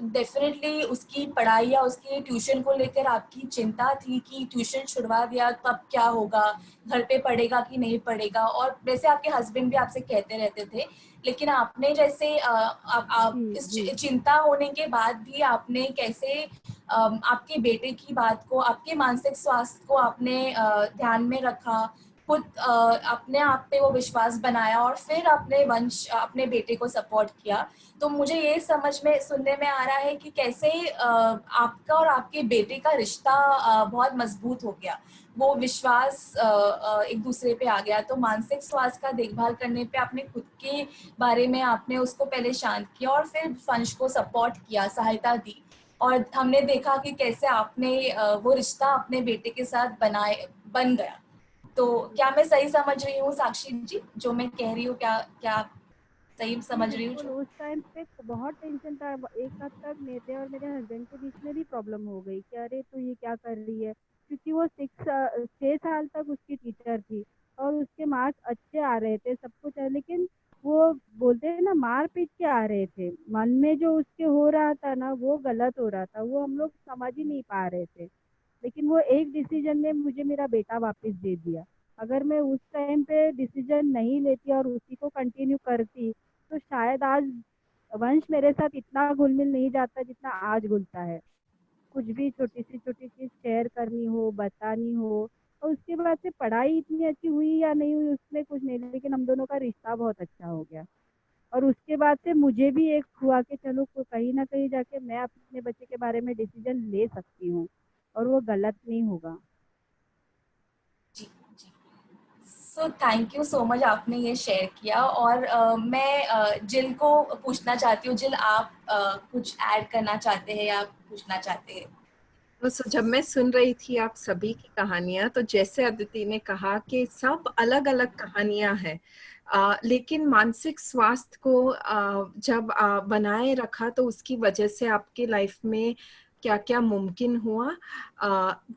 डेफिनेटली उसकी पढ़ाई या उसके ट्यूशन को लेकर आपकी चिंता थी कि ट्यूशन छुड़वा दिया तब क्या होगा, घर पे पढ़ेगा कि नहीं पढ़ेगा। और वैसे आपके हस्बैंड भी आपसे कहते रहते थे, लेकिन आपने जैसे आप जी इस जी चिंता होने के बाद भी आपने कैसे आपके बेटे की बात को, आपके मानसिक स्वास्थ्य को आपने ध्यान में रखा, खुद अपने आप पे वो विश्वास बनाया और फिर अपने बेटे को सपोर्ट किया। तो मुझे ये सुनने में आ रहा है कि कैसे आपका और आपके बेटे का रिश्ता बहुत मजबूत हो गया, वो विश्वास एक दूसरे पे आ गया। तो मानसिक स्वास्थ्य का देखभाल करने पे आपने खुद के बारे में आपने उसको पहले शांत किया और फिर वंश को सपोर्ट किया, सहायता दी। और हमने देखा कि कैसे आपने वो रिश्ता अपने बेटे के साथ बन गया। तो क्या मैं सही समझ रही हूँ साक्षी जी, जो मैं कह रही हूँ, क्या क्या आप सही जी समझ रही हूँ बिल्कुल। जो? उस टाइम पे बहुत टेंशन था। एक हद तक मेरे और मेरे हस्बैंड के बीच में भी प्रॉब्लम हो गई कि अरे तू ये क्या कर रही है, क्योंकि वो 6 साल तक उसकी टीचर थी और उसके मार्क्स अच्छे आ रहे थे, सब कुछ है, लेकिन वो बोलते हैं ना मार पीट के आ रहे थे। मन में जो उसके हो रहा था ना वो गलत हो रहा था, वो हम लोग समझ ही नहीं पा रहे थे। लेकिन वो एक डिसीजन ने मुझे मेरा बेटा वापस दे दिया। अगर मैं उस टाइम पे डिसीजन नहीं लेती और उसी को कंटिन्यू करती तो शायद आज वंश मेरे साथ इतना घुल मिल नहीं जाता जितना आज घुलता है। कुछ भी छोटी चीज शेयर करनी हो, बतानी हो, और उसके बाद से पढ़ाई इतनी अच्छी हुई या नहीं हुई उसमें कुछ नहीं, लेकिन हम दोनों का रिश्ता बहुत अच्छा हो गया। और उसके बाद से मुझे भी एक हुआ कि चलो कहीं ना कहीं जाके मैं अपने बच्चे के बारे में डिसीजन ले सकती हूँ और वो गलत नहीं होगा। जी जी। So thank you so much, आपने ये शेयर किया। और मैं जिल को पूछना चाहती हूँ। जिल, आप कुछ ऐड करना चाहते हैं या पूछना चाहते हैं? तो जब मैं सुन रही थी आप सभी की कहानियां, तो जैसे अदिति ने कहा कि सब अलग अलग कहानियां हैं, लेकिन मानसिक स्वास्थ्य को जब बनाए रखा तो उसकी वजह से आपके लाइफ में क्या क्या मुमकिन हुआ।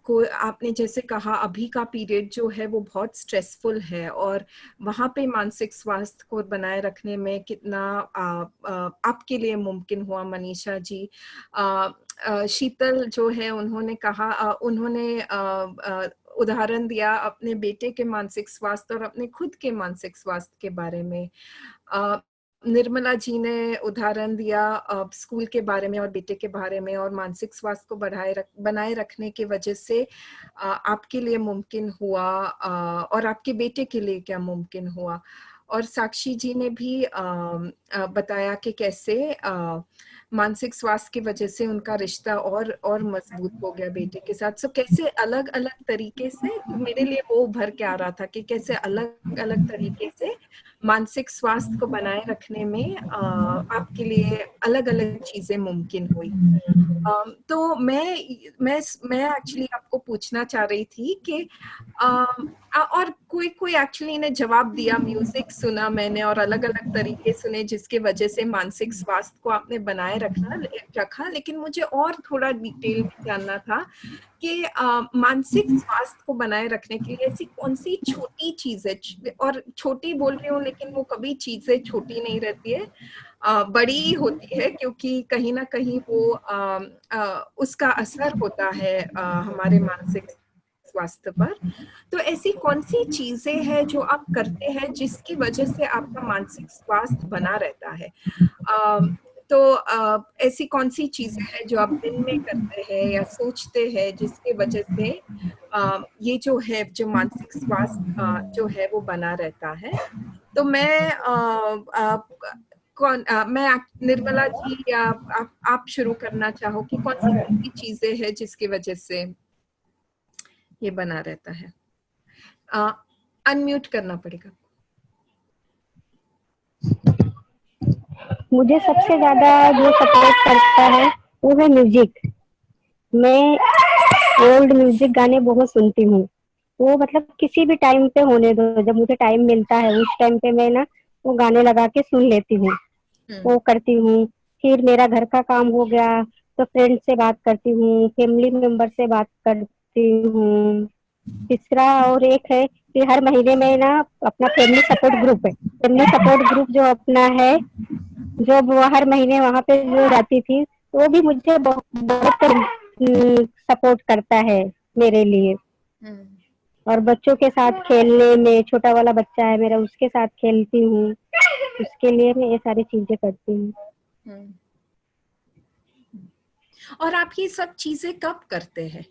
कोई आपने जैसे कहा अभी का पीरियड जो है वो बहुत स्ट्रेसफुल है, और वहाँ पे मानसिक स्वास्थ्य को बनाए रखने में कितना आपके लिए मुमकिन हुआ मनीषा जी। शीतल जो है उन्होंने कहा, उन्होंने उदाहरण दिया अपने बेटे के मानसिक स्वास्थ्य और अपने खुद के मानसिक स्वास्थ्य के बारे में। निर्मला जी ने उदाहरण दिया स्कूल के बारे में और बेटे के बारे में, और मानसिक स्वास्थ्य को बनाए रखने की वजह से आपके लिए मुमकिन हुआ, और आपके बेटे के लिए क्या मुमकिन हुआ। और साक्षी जी ने भी बताया कि कैसे मानसिक स्वास्थ्य की वजह से उनका रिश्ता और मजबूत हो गया बेटे के साथ। सो कैसे अलग अलग तरीके से मेरे लिए वो उभर के आ रहा था कि कैसे अलग अलग तरीके से मानसिक स्वास्थ्य को बनाए रखने में आपके लिए अलग अलग चीजें मुमकिन हुई। तो मैं एक्चुअली आपको पूछना चाह रही थी कि और कोई एक्चुअली ने जवाब दिया, म्यूजिक सुना मैंने और अलग अलग तरीके सुने जिसके वजह से मानसिक स्वास्थ्य को आपने बनाए रखा, लेकिन मुझे और थोड़ा डिटेल में जानना था कि मानसिक स्वास्थ्य को बनाए रखने के लिए ऐसी कौन सी छोटी चीज है, और छोटी बोल रही हूँ लेकिन वो कभी चीजें छोटी नहीं रहती है, बड़ी होती है, क्योंकि कहीं ना कहीं वो उसका असर होता है हमारे मानसिक स्वास्थ्य पर। तो ऐसी कौन सी चीजें हैं जो आप करते हैं जिसकी वजह से आपका मानसिक स्वास्थ्य बना रहता है। तो ऐसी कौन सी चीजें हैं जो आप दिन में करते हैं या सोचते हैं जिसकी वजह से ये जो है जो मानसिक स्वास्थ्य जो है वो बना रहता है। तो मैं निर्मला जी या आप शुरू करना चाहो कि कौन सी ऐसी चीजें हैं जिसकी वजह से ये बना रहता है। अनम्यूट करना पड़ेगा। मुझे सबसे ज्यादा जो सपोर्ट करता है वो है म्यूजिक। मैं ओल्ड म्यूजिक गाने बहुत सुनती हूँ। वो मतलब किसी भी टाइम पे होने दो, जब मुझे टाइम मिलता है उस टाइम पे मैं ना वो गाने लगा के सुन लेती हूँ, वो करती हूँ। फिर मेरा घर का काम हो गया तो फ्रेंड से बात करती हूँ, फैमिली मेंबर से बात करती हूँ। तीसरा और एक है कि हर महीने में ना अपना फैमिली सपोर्ट ग्रुप है, फैमिली सपोर्ट ग्रुप जो अपना है, जो वो हर महीने वहाँ पे जो जाती थी, वो भी मुझे बहुत सपोर्ट करता है मेरे लिए। और बच्चों के साथ खेलने में, छोटा वाला बच्चा है मेरा, उसके साथ खेलती हूँ, उसके लिए मैं ये सारी चीजें करती हूँ। और आप ये सब चीजें कब करते हैं?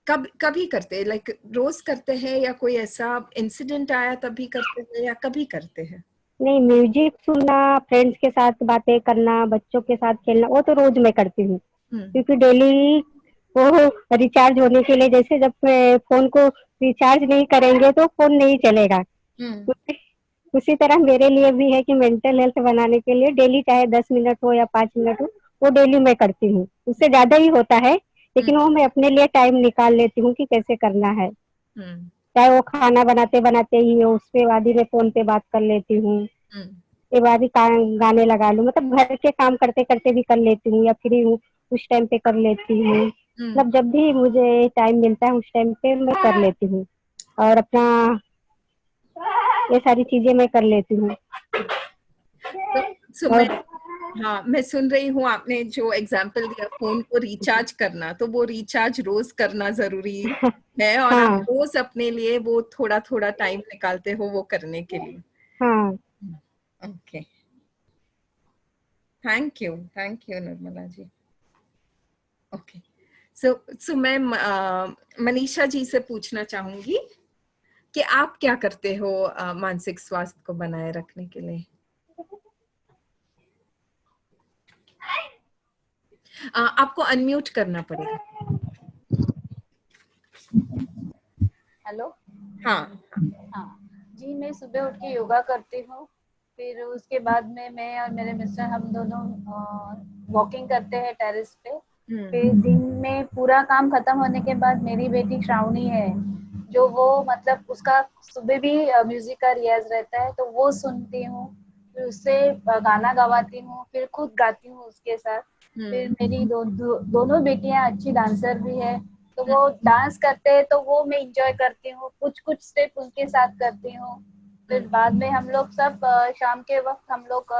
कभी करते हैं, लाइक रोज करते हैं या कोई ऐसा इंसिडेंट आया तभी करते हैं, या कभी करते हैं? नहीं, म्यूजिक सुनना, फ्रेंड्स के साथ बातें करना, बच्चों के साथ खेलना, वो तो रोज मैं करती हूँ, क्योंकि डेली वो रिचार्ज होने के लिए, जैसे जब फोन को रिचार्ज नहीं करेंगे तो फोन नहीं चलेगा, उसी तरह मेरे लिए भी है कि मेंटल हेल्थ बनाने के लिए डेली चाहे 10 मिनट हो या 5 मिनट हो, वो डेली मैं करती हूँ। उससे ज्यादा ही होता है, लेकिन वो मैं अपने लिए टाइम निकाल लेती हूँ कि कैसे करना है। चाहे वो खाना बनाते बनाते ही हो, उसके बाद ही मैं फोन पे बात कर लेती हूँ, उसके बाद ही गाने लगा लूँ, मतलब घर के काम करते करते भी कर लेती हूँ, या फ्री हूँ उस टाइम पे कर लेती हूँ। मतलब जब भी मुझे टाइम मिलता है उस टाइम पे मैं कर लेती हूँ, और अपना ये सारी चीजें मैं कर लेती हूँ। मैं सुन रही हूँ, आपने जो एग्जाम्पल दिया फोन को रिचार्ज करना, तो वो रिचार्ज रोज करना जरूरी है, और हाँ, आप रोज अपने लिए वो थोड़ा थोड़ा टाइम निकालते हो वो करने के लिए। हाँ। Okay, thank you Nirmala ji. Okay, so मैं मनीषा जी से पूछना चाहूंगी कि आप क्या करते हो मानसिक स्वास्थ्य को बनाए रखने के लिए? आपको अनम्यूट करना पड़ेगा। हेलो। हाँ जी, मैं सुबह उठ के योगा करती हूँ, फिर उसके बाद में मैं और मेरे मिस्टर हम दोनों वॉकिंग करते हैं टेरेस पे। फिर दिन में पूरा काम खत्म होने के बाद मेरी बेटी श्रावणी है, जो वो मतलब उसका सुबह भी म्यूजिक का रियाज रहता है, तो वो सुनती हूँ, फिर उससे गाना गवाती हूँ, फिर खुद गाती हूँ उसके साथ। फिर मेरी दोनों बेटियां अच्छी डांसर भी है, तो वो डांस करते हैं तो वो मैं इंजॉय करती हूँ, कुछ कुछ स्टेप उनके साथ करती हूँ। फिर बाद में हम लोग सब शाम के वक्त हम लोग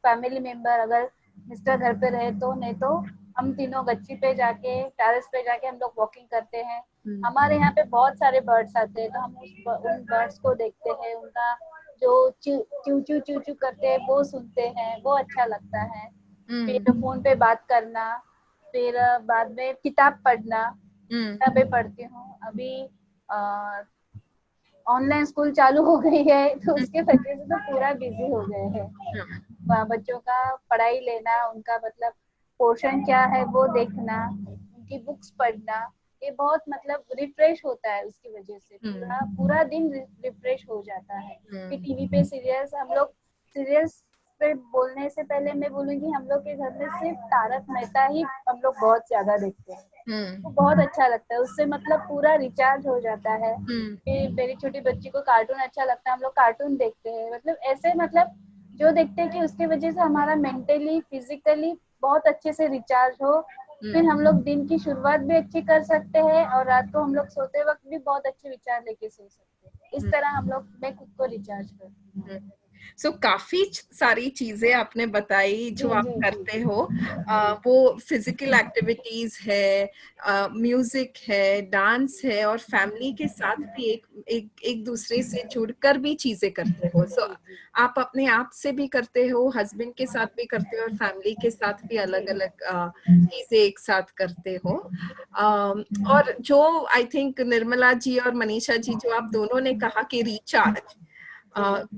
फैमिली मेंबर, अगर मिस्टर घर पे रहे तो, नहीं तो हम तीनों गच्ची पे जाके, टेरेस पे जाके हम लोग वॉकिंग करते हैं। हमारे यहाँ पे बहुत सारे बर्ड्स आते हैं, तो हम उन बर्ड्स को देखते हैं, उनका जो चू चू चू चू करते हैं वो सुनते हैं, वो अच्छा लगता है। फिर फोन पे बात करना, फिर बाद में किताब पढ़ना, किताबें पढ़ती हूँ। अभी ऑनलाइन स्कूल चालू हो गई है, तो उसके वजह से तो पूरा बिजी हो गए हैं। बच्चों का पढ़ाई लेना, उनका मतलब पोर्शन क्या है वो देखना, उनकी बुक्स पढ़ना, ये बहुत मतलब रिफ्रेश होता है। उसकी वजह से पूरा पूरा दिन रिफ्रेश हो जाता है। फिर टीवी पे सीरियल्स, हम लोग सीरियल्स पे बोलने से पहले मैं बोलूंगी, हम लोग के घर में सिर्फ तारक मेहता ही हम लोग बहुत ज्यादा देखते हैं। तो बहुत अच्छा लगता है, उससे मतलब पूरा रिचार्ज हो जाता है। फिर मेरी छोटी बच्ची को कार्टून अच्छा लगता है, हम लोग कार्टून देखते हैं। मतलब ऐसे मतलब जो देखते हैं कि उसकी वजह से हमारा मेंटली फिजिकली बहुत अच्छे से रिचार्ज हो। फिर हम लोग दिन की शुरुआत भी अच्छी कर सकते हैं, और रात को हम लोग सोते वक्त भी बहुत अच्छे विचार लेके सो सकते हैं। इस तरह हम लोग, मैं खुद को रिचार्ज करती हूँ। सो काफी सारी चीजें आपने बताई जो आप करते हो। वो फिजिकल एक्टिविटीज है, म्यूजिक है, डांस है, और फैमिली के साथ भी एक दूसरे से जुड़कर भी चीजें करते हो। सो आप अपने आप से भी करते हो, हस्बैंड के साथ भी करते हो, और फैमिली के साथ भी अलग अलग चीजें एक साथ करते हो। और जो आई थिंक निर्मला जी और मनीषा जी, जो आप दोनों ने कहा कि रिचार्ज,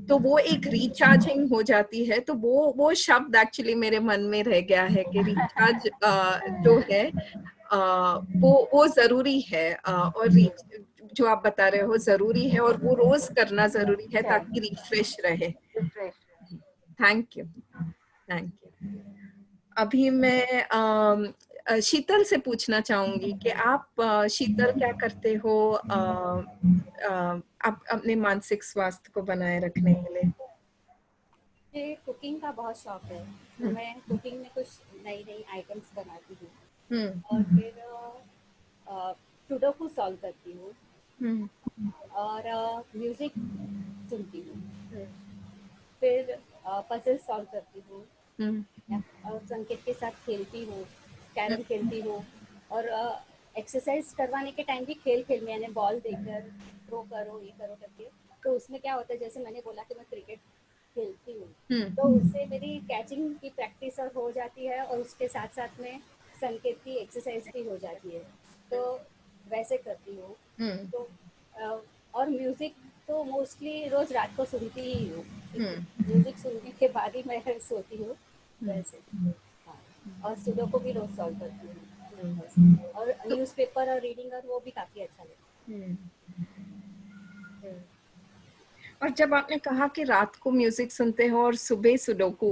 तो वो एक रिचार्जिंग हो जाती है, तो वो शब्द एक्चुअली मेरे मन में रह गया है कि रिचार्ज जो है वो जरूरी है, और जो आप बता रहे हो जरूरी है, और वो रोज करना जरूरी है ताकि रिफ्रेश रहे। Thank you, thank you. अभी मैं शीतल से पूछना चाहूंगी कि आप शीतल क्या करते हो आप अपने मानसिक स्वास्थ्य को बनाए रखने के लिए? मुझे कुकिंग का बहुत शौक है, तो मैं कुकिंग में कुछ नई नई आइटम्स बनाती हूँ, और फिर सुडोकू सॉल्व करती हूँ, और म्यूजिक सुनती हूँ, फिर पजल सॉल्व करती हूँ, और संकेत के साथ खेलती हूँ, कैरम खेलती हूँ, और एक्सरसाइज करवाने के टाइम भी खेल खेल में, यानी बॉल देकर थ्रो करो, ये करो करके। तो उसमें क्या होता है, जैसे मैंने बोला कि मैं क्रिकेट खेलती हूँ, तो उससे मेरी कैचिंग की प्रैक्टिस और हो जाती है, और उसके साथ साथ में संकेत की एक्सरसाइज भी हो जाती है, तो वैसे करती हूँ। तो और म्यूज़िक तो मोस्टली रोज रात को सुनती ही हूँ, म्यूज़िक सुनने के बाद ही मैं सोती हूँ वैसे। हाँ, और सुडोकू भी रोज सॉल्व करती हूँ, और न्यूज़पेपर और रीडिंग, और वो भी काफ़ी अच्छा लगता है। और जब आपने कहा कि रात को म्यूजिक सुनते हो और सुबह सुडोकू,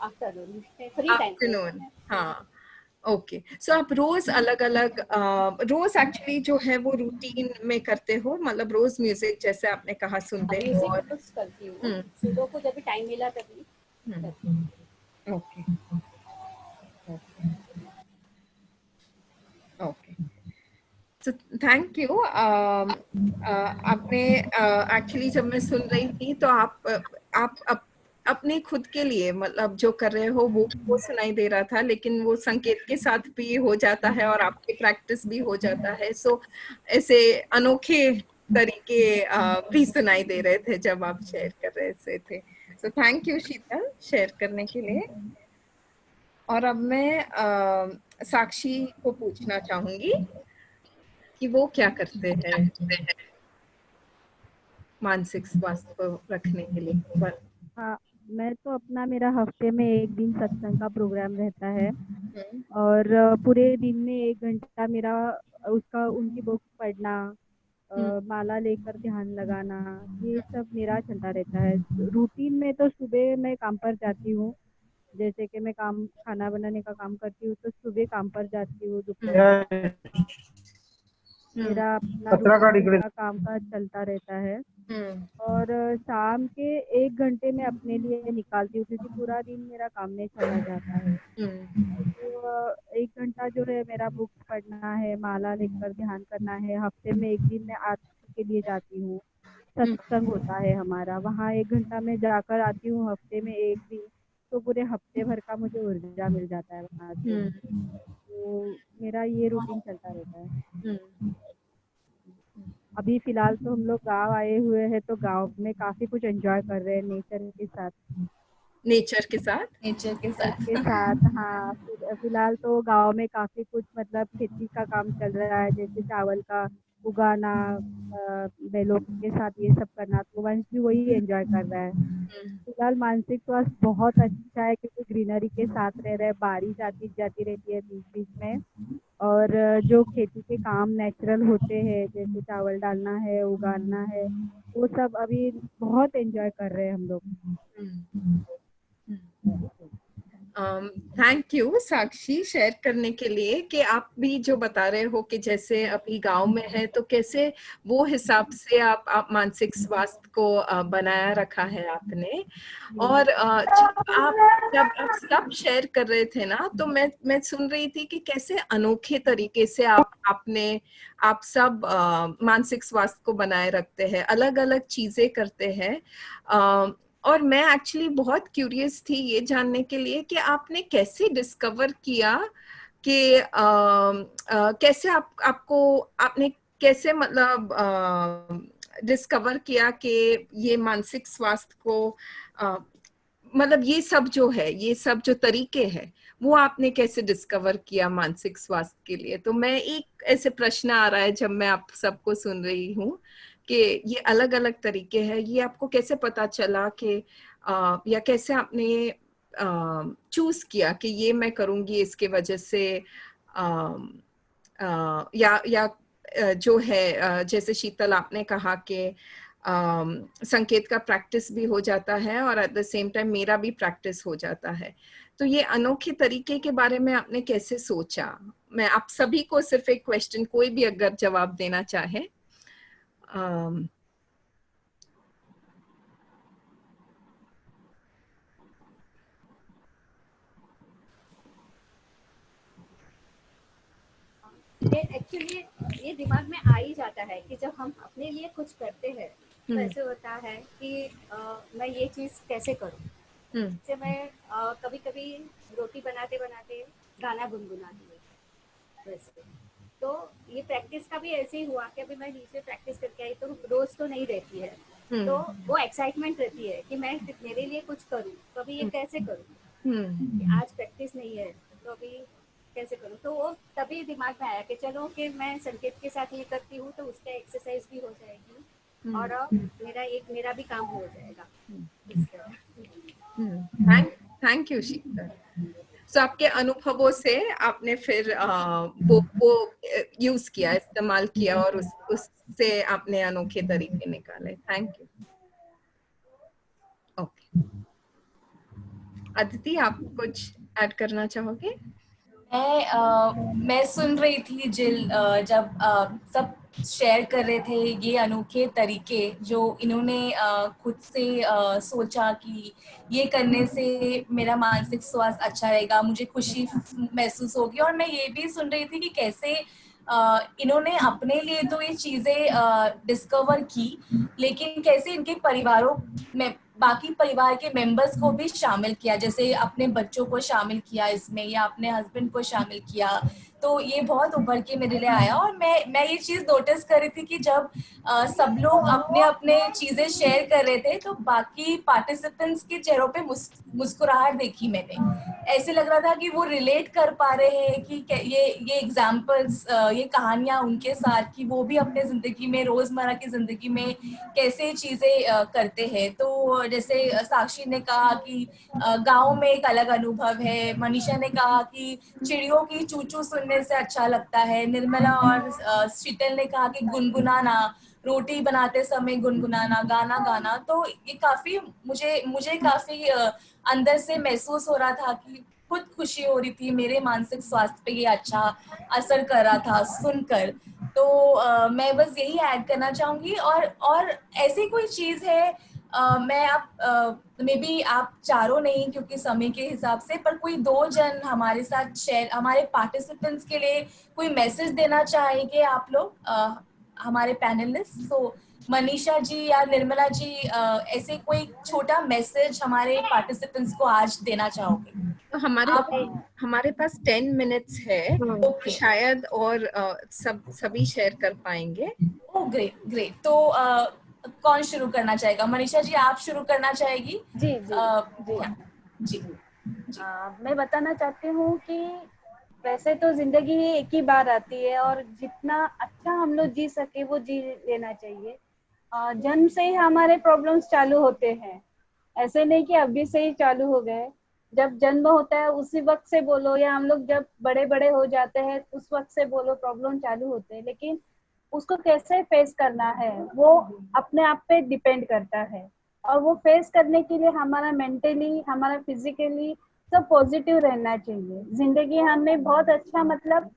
आफ्टरनून फ्री टाइम पे। आफ्टरनून, हाँ, ओके। सो आप रोज अलग अलग, रोज एक्चुअली जो है वो रूटीन में करते हो, मतलब रोज म्यूजिक जैसे आपने कहा सुनते हो? म्यूजिक और रोज करती हूँ, सुडोकू जब भी टाइम मिला तभी करती हूँ। Okay, okay, so thank you. आपने एक्चुअली जब मैं सुन रही थी तो आप अपने खुद के लिए मतलब जो कर रहे हो वो सुनाई दे रहा था, लेकिन वो संकेत के साथ भी हो जाता है और आपके प्रैक्टिस भी हो जाता है। सो ऐसे अनोखे तरीके भी सुनाई दे रहे थे जब आप शेयर कर रहे थे। सो थैंक यू शीतल, शेयर करने के लिए। और अब मैं साक्षी को पूछना चाहूंगी कि वो क्या करते हैं मानसिक स्वास्थ्य को रखने के लिए। हाँ, मैं तो अपना, मेरा हफ्ते में एक दिन सत्संग का प्रोग्राम रहता है, और पूरे दिन में 1 घंटा मेरा उसका उनकी बुक पढ़ना, माला लेकर ध्यान लगाना, ये सब मेरा चलता रहता है। रूटीन में तो सुबह मैं काम पर जाती हूँ, जैसे कि मैं खाना बनाने का काम करती हूँ, तो सुबह काम पर जाती हूँ, दोपहर मेरा अपना routine का काम काज चलता रहता है और शाम के 1 घंटे में अपने लिए निकालती हूँ क्योंकि पूरा दिन मेरा काम में चला जाता है। तो 1 घंटा जो है मेरा बुक्स पढ़ना है, माला लेकर ध्यान करना है। हफ्ते में 1 दिन मैं आरती के लिए जाती हूँ, सत्संग होता है हमारा, वहाँ 1 घंटा मैं जाकर आती हूँ हफ्ते में 1 दिन। तो पूरे हफ्ते भर का मुझे ऊर्जा मिल जाता है वहाँ से। तो मेरा ये रूटीन चलता रहता है। अभी फिलहाल तो हम लोग गांव आए हुए हैं, तो गांव में काफी कुछ एंजॉय कर रहे हैं नेचर के साथ। नेचर के साथ हाँ, फिलहाल तो गांव में काफी कुछ मतलब खेती का काम चल रहा है, जैसे चावल का उगाना, बैलों के साथ ये सब करना। तो वंश भी वही एंजॉय कर रहा है। फिलहाल मानसिक स्वास्थ्य बहुत अच्छा है क्योंकि ग्रीनरी के साथ रह रहे हैं, बारिश आती जाती रहती है बीच बीच में। और जो खेती के काम नेचुरल होते हैं, जैसे चावल डालना है, उगाना है, वो सब अभी बहुत एंजॉय कर रहे हैं हम लोग। थैंक यू साक्षी शेयर करने के लिए कि आप भी जो बता रहे हो कि जैसे अभी गांव में है तो कैसे वो हिसाब से आप मानसिक स्वास्थ्य को बनाया रखा है आपने। और जब आप सब शेयर कर रहे थे ना, तो मैं सुन रही थी कि कैसे अनोखे तरीके से आप सब मानसिक स्वास्थ्य को बनाए रखते हैं, अलग अलग चीजें करते हैं। और मैं एक्चुअली बहुत क्यूरियस थी ये जानने के लिए कि आपने कैसे डिस्कवर किया कि कैसे आपने कैसे मतलब डिस्कवर किया कि ये मानसिक स्वास्थ्य को मतलब ये सब जो तरीके हैं वो आपने कैसे डिस्कवर किया मानसिक स्वास्थ्य के लिए। तो मैं एक ऐसे प्रश्न आ रहा है जब मैं आप सबको सुन रही हूँ कि ये अलग अलग तरीके हैं, ये आपको कैसे पता चला कि या कैसे आपने चूज किया कि ये मैं करूंगी इसके वजह से या जो है जैसे शीतल आपने कहा कि संकेत का प्रैक्टिस भी हो जाता है और एट द सेम टाइम मेरा भी प्रैक्टिस हो जाता है। तो ये अनोखे तरीके के बारे में आपने कैसे सोचा? मैं आप सभी को सिर्फ एक क्वेश्चन, कोई भी अगर जवाब देना चाहे। एक्चुअली ये दिमाग में आ ही जाता है कि जब हम अपने लिए कुछ करते हैं तो ऐसे होता है कि मैं ये चीज़ कैसे करूँ। जैसे मैं कभी कभी रोटी बनाते बनाते गाना गुनगुनाती हूँ वैसे। तो ये प्रैक्टिस का भी ऐसे ही हुआ कि अभी मैं नीचे प्रैक्टिस करके आई, तो रोज तो नहीं रहती है, तो वो एक्साइटमेंट रहती है कि मैं मेरे लिए कुछ करूँ, तो अभी ये कैसे करूँ, आज प्रैक्टिस नहीं है तो अभी कैसे करूँ। तो वो तभी दिमाग में आया कि चलो कि मैं संकेत के साथ ये करती हूँ तो उसका एक्सरसाइज भी हो जाएगी और मेरा भी काम हो जाएगा। थैंक यू शीतल। तो आपके अनुभवों से आपने फिर वो यूज किया, इस्तेमाल किया और उससे आपने अनोखे तरीके निकाले। Thank you. ओके, अदिति आप कुछ ऐड करना चाहोगे? मैं सुन रही थी जिल, जब सब शेयर कर रहे थे ये अनोखे तरीके जो इन्होंने खुद से सोचा कि ये करने से मेरा मानसिक स्वास्थ्य अच्छा रहेगा, मुझे खुशी महसूस होगी। और मैं ये भी सुन रही थी कि कैसे इन्होंने अपने लिए तो ये चीजें डिस्कवर की, लेकिन कैसे इनके परिवारों में बाकी परिवार के मेंबर्स को भी शामिल किया, जैसे अपने बच्चों को शामिल किया इसमें या अपने हस्बैंड को शामिल किया। तो ये बहुत उभर के मेरे लिए आया और मैं ये चीज नोटिस कर रही थी कि जब सब लोग अपने अपने चीजें शेयर कर रहे थे तो बाकी पार्टिसिपेंट्स के चेहरों पे मुस्कुराहट देखी मैंने। ऐसे लग रहा था कि वो रिलेट कर पा रहे हैं कि ये एग्जाम्पल्स, ये कहानियां उनके साथ, कि वो भी अपने जिंदगी में, रोजमर्रा की जिंदगी में कैसे चीजें करते हैं। तो जैसे साक्षी ने कहा कि गांव में एक अलग अनुभव है, मनीषा ने कहा कि चिड़ियों की चूचू सुनने से अच्छा लगता है, निर्मला और शीतल ने कहा कि गुनगुनाना, रोटी बनाते समय गुनगुनाना, गाना गाना। तो ये काफी मुझे काफी अंदर से महसूस हो रहा था कि खुद खुशी हो रही थी, मेरे मानसिक स्वास्थ्य पे ये अच्छा असर कर रहा था सुनकर। तो मैं बस यही ऐड करना चाहूंगी। और ऐसी कोई चीज है, मैं आप मे बी आप चारों नहीं क्योंकि समय के हिसाब से, पर कोई दो जन हमारे साथ शेयर, हमारे पार्टिसिपेंट्स के लिए कोई मैसेज देना चाहेंगे आप लोग, हमारे पैनलिस्ट। तो मनीषा जी या निर्मला जी, ऐसे कोई छोटा मैसेज हमारे पार्टिसिपेंट्स को आज देना चाहोगे? तो हमारे पास 10 मिनट्स है, ओके, शायद, और सभी शेयर कर पाएंगे। Oh great great. तो कौन शुरू करना चाहेगा? मनीषा जी आप शुरू करना चाहेगी? जी जी जी जी जी। मैं बताना चाहती हूँ कि वैसे तो जिंदगी एक ही बार आती है और जितना अच्छा हम लोग जी सके वो जी लेना चाहिए। जन्म से ही हमारे प्रॉब्लम्स चालू होते हैं, ऐसे नहीं कि अभी से ही चालू हो गए। जब जन्म होता है उसी वक्त से बोलो, या हम लोग जब बड़े बड़े हो जाते हैं उस वक्त से बोलो, प्रॉब्लम चालू होते हैं। लेकिन उसको कैसे फेस करना है वो अपने आप पे डिपेंड करता है। और वो फेस करने के लिए हमारा मेंटली, हमारा फिजिकली सब पॉजिटिव रहना चाहिए। जिंदगी हमें बहुत अच्छा मतलब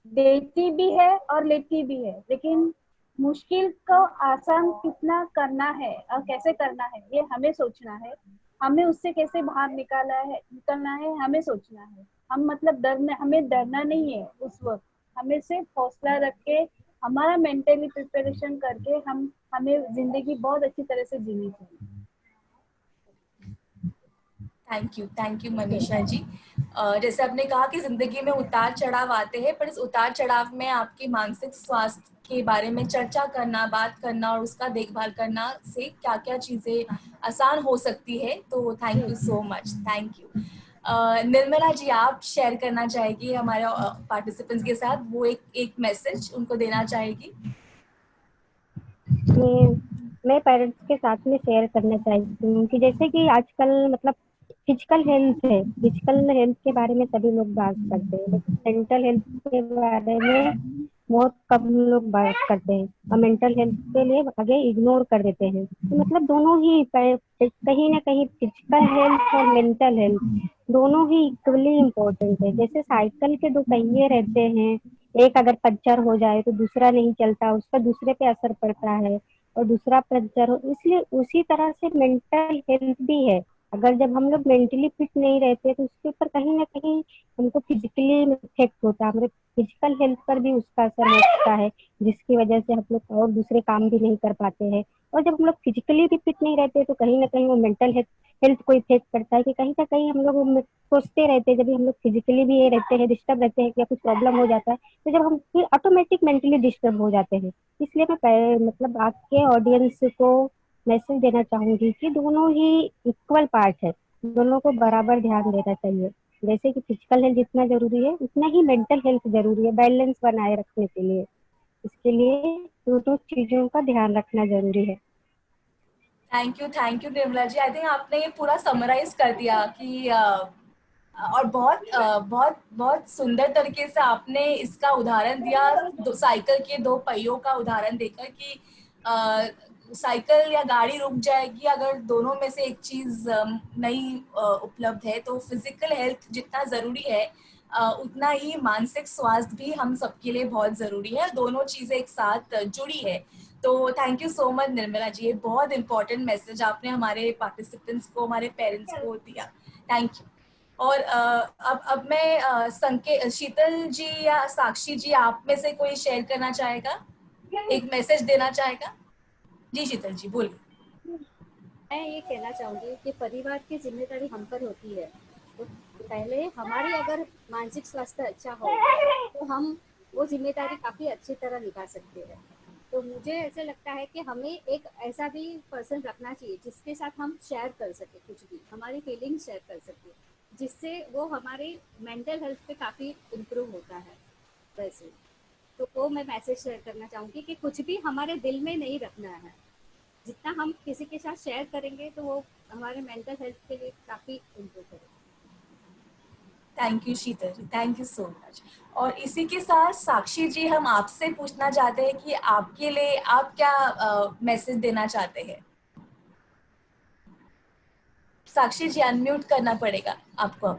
देती भी है और लेती भी है, लेकिन मुश्किल को आसान कितना करना है और कैसे करना है ये हमें सोचना है। हमें उससे कैसे बाहर निकलना है हमें सोचना है। हम मतलब हमें डरना नहीं है उस वक्त। हमें सिर्फ हौसला रख के, हमारा मेंटली प्रिपरेशन करके हमें जिंदगी बहुत अच्छी तरह से जीनी चाहिए। Thank you Manisha ji. जैसे आपने कहा कि जिंदगी में उतार चढ़ाव आते हैं, पर इस उतार चढ़ाव में आपके मानसिक स्वास्थ्य के बारे में चर्चा करना, बात करना और उसका देखभाल करना से क्या क्या चीजें आसान हो सकती है। तो thank you so much, thank you. Nirmala ji आप शेयर करना चाहेगी हमारे पार्टिसिपेंट्स के साथ, वो एक मैसेज उनको देना चाहेगी? मैं पेरेंट्स के साथ में शेयर करना चाहती हूँ कि जैसे कि आजकल मतलब फिजिकल हेल्थ के बारे में सभी लोग बात करते हैं, लेकिन मेंटल हेल्थ के बारे में बहुत कम लोग बात करते हैं और मेंटल हेल्थ के लिए आगे इग्नोर कर देते हैं। तो मतलब दोनों ही कहीं ना कहीं फिजिकल हेल्थ और मेंटल हेल्थ दोनों ही इक्वली इम्पोर्टेंट है। जैसे साइकिल के दो पहिए रहते हैं, एक अगर पंचर हो जाए तो दूसरा नहीं चलता, उसका दूसरे पे असर पड़ता है और दूसरा पंचर हो, इसलिए उसी तरह से मेंटल हेल्थ भी है। अगर जब हम लोग मेंटली फिट नहीं रहते तो उसके ऊपर कहीं ना कहीं हमको फिजिकली इफेक्ट होता है, हमारे फिजिकल हेल्थ पर भी उसका असर होता है, जिसकी वजह से हम लोग और दूसरे काम भी नहीं कर पाते हैं। और जब हम लोग फिजिकली भी फिट नहीं रहते तो कहीं ना कहीं वो मेंटल हेल्थ को इफेक्ट करता है कि कहीं ना कहीं हम लोग सोचते रहते हैं। जब भी हम लोग फिजिकली भी ये रहते हैं, डिस्टर्ब रहते हैं या कुछ प्रॉब्लम हो जाता है, तो जब हम फिर ऑटोमेटिक मेंटली डिस्टर्ब हो जाते हैं। इसलिए मैं मतलब आपके ऑडियंस को मैसेज देना चाहूंगी कि दोनों ही इक्वल पार्ट है, दोनों को बराबर ध्यान देना चाहिए। जैसे कि फिजिकल हेल्थ जितना जरूरी है उतना ही मेंटल हेल्थ जरूरी है, बैलेंस बनाए रखने के लिए। इसके लिए दोनों चीजों का ध्यान रखना जरूरी है। Thank you Nirmala ji. I think आपने ये पूरा समराइज कर दिया कि और बहुत बहुत सुंदर तरीके से आपने इसका उदाहरण दिया, साइकिल के दो पहियों का उदाहरण देकर कि साइकिल या गाड़ी रुक जाएगी अगर दोनों में से एक चीज नहीं उपलब्ध है। तो फिजिकल हेल्थ जितना जरूरी है उतना ही मानसिक स्वास्थ्य भी हम सबके लिए बहुत जरूरी है, दोनों चीजें एक साथ जुड़ी है। तो thank you so much Nirmala ji, ये बहुत इंपॉर्टेंट मैसेज आपने हमारे पार्टिसिपेंट्स को, हमारे पेरेंट्स को दिया। Thank you. और अब मैं शीतल जी या साक्षी जी आप में से कोई शेयर करना चाहेगा, एक मैसेज देना चाहेगा? जी शीतल जी बोलिए। मैं ये कहना चाहूँगी कि परिवार की जिम्मेदारी हम पर होती है। तो पहले हमारी अगर मानसिक स्वास्थ्य अच्छा हो तो हम वो जिम्मेदारी काफ़ी अच्छी तरह निभा सकते हैं। तो मुझे ऐसे लगता है कि हमें एक ऐसा भी पर्सन रखना चाहिए जिसके साथ हम शेयर कर सकें, कुछ भी हमारी फीलिंग्स शेयर कर सकें, जिससे वो हमारे मेंटल हेल्थ पे काफ़ी इम्प्रूव होता है। वैसे तो वो मैं मैसेज शेयर करना चाहूँगी कि कुछ भी हमारे दिल में नहीं रखना है। जितना हम किसी के साथ शेयर करेंगे तो वो हमारे मेंटल हेल्थ के लिए काफ़ी इम्प्रूव करेगा। Thank you Sheetal ji, thank you so much. और इसी के साथ साक्षी जी हम आपसे पूछना चाहते हैं कि आपके लिए आप क्या मैसेज देना चाहते हैं? साक्षी जी अनम्यूट करना पड़ेगा आपको।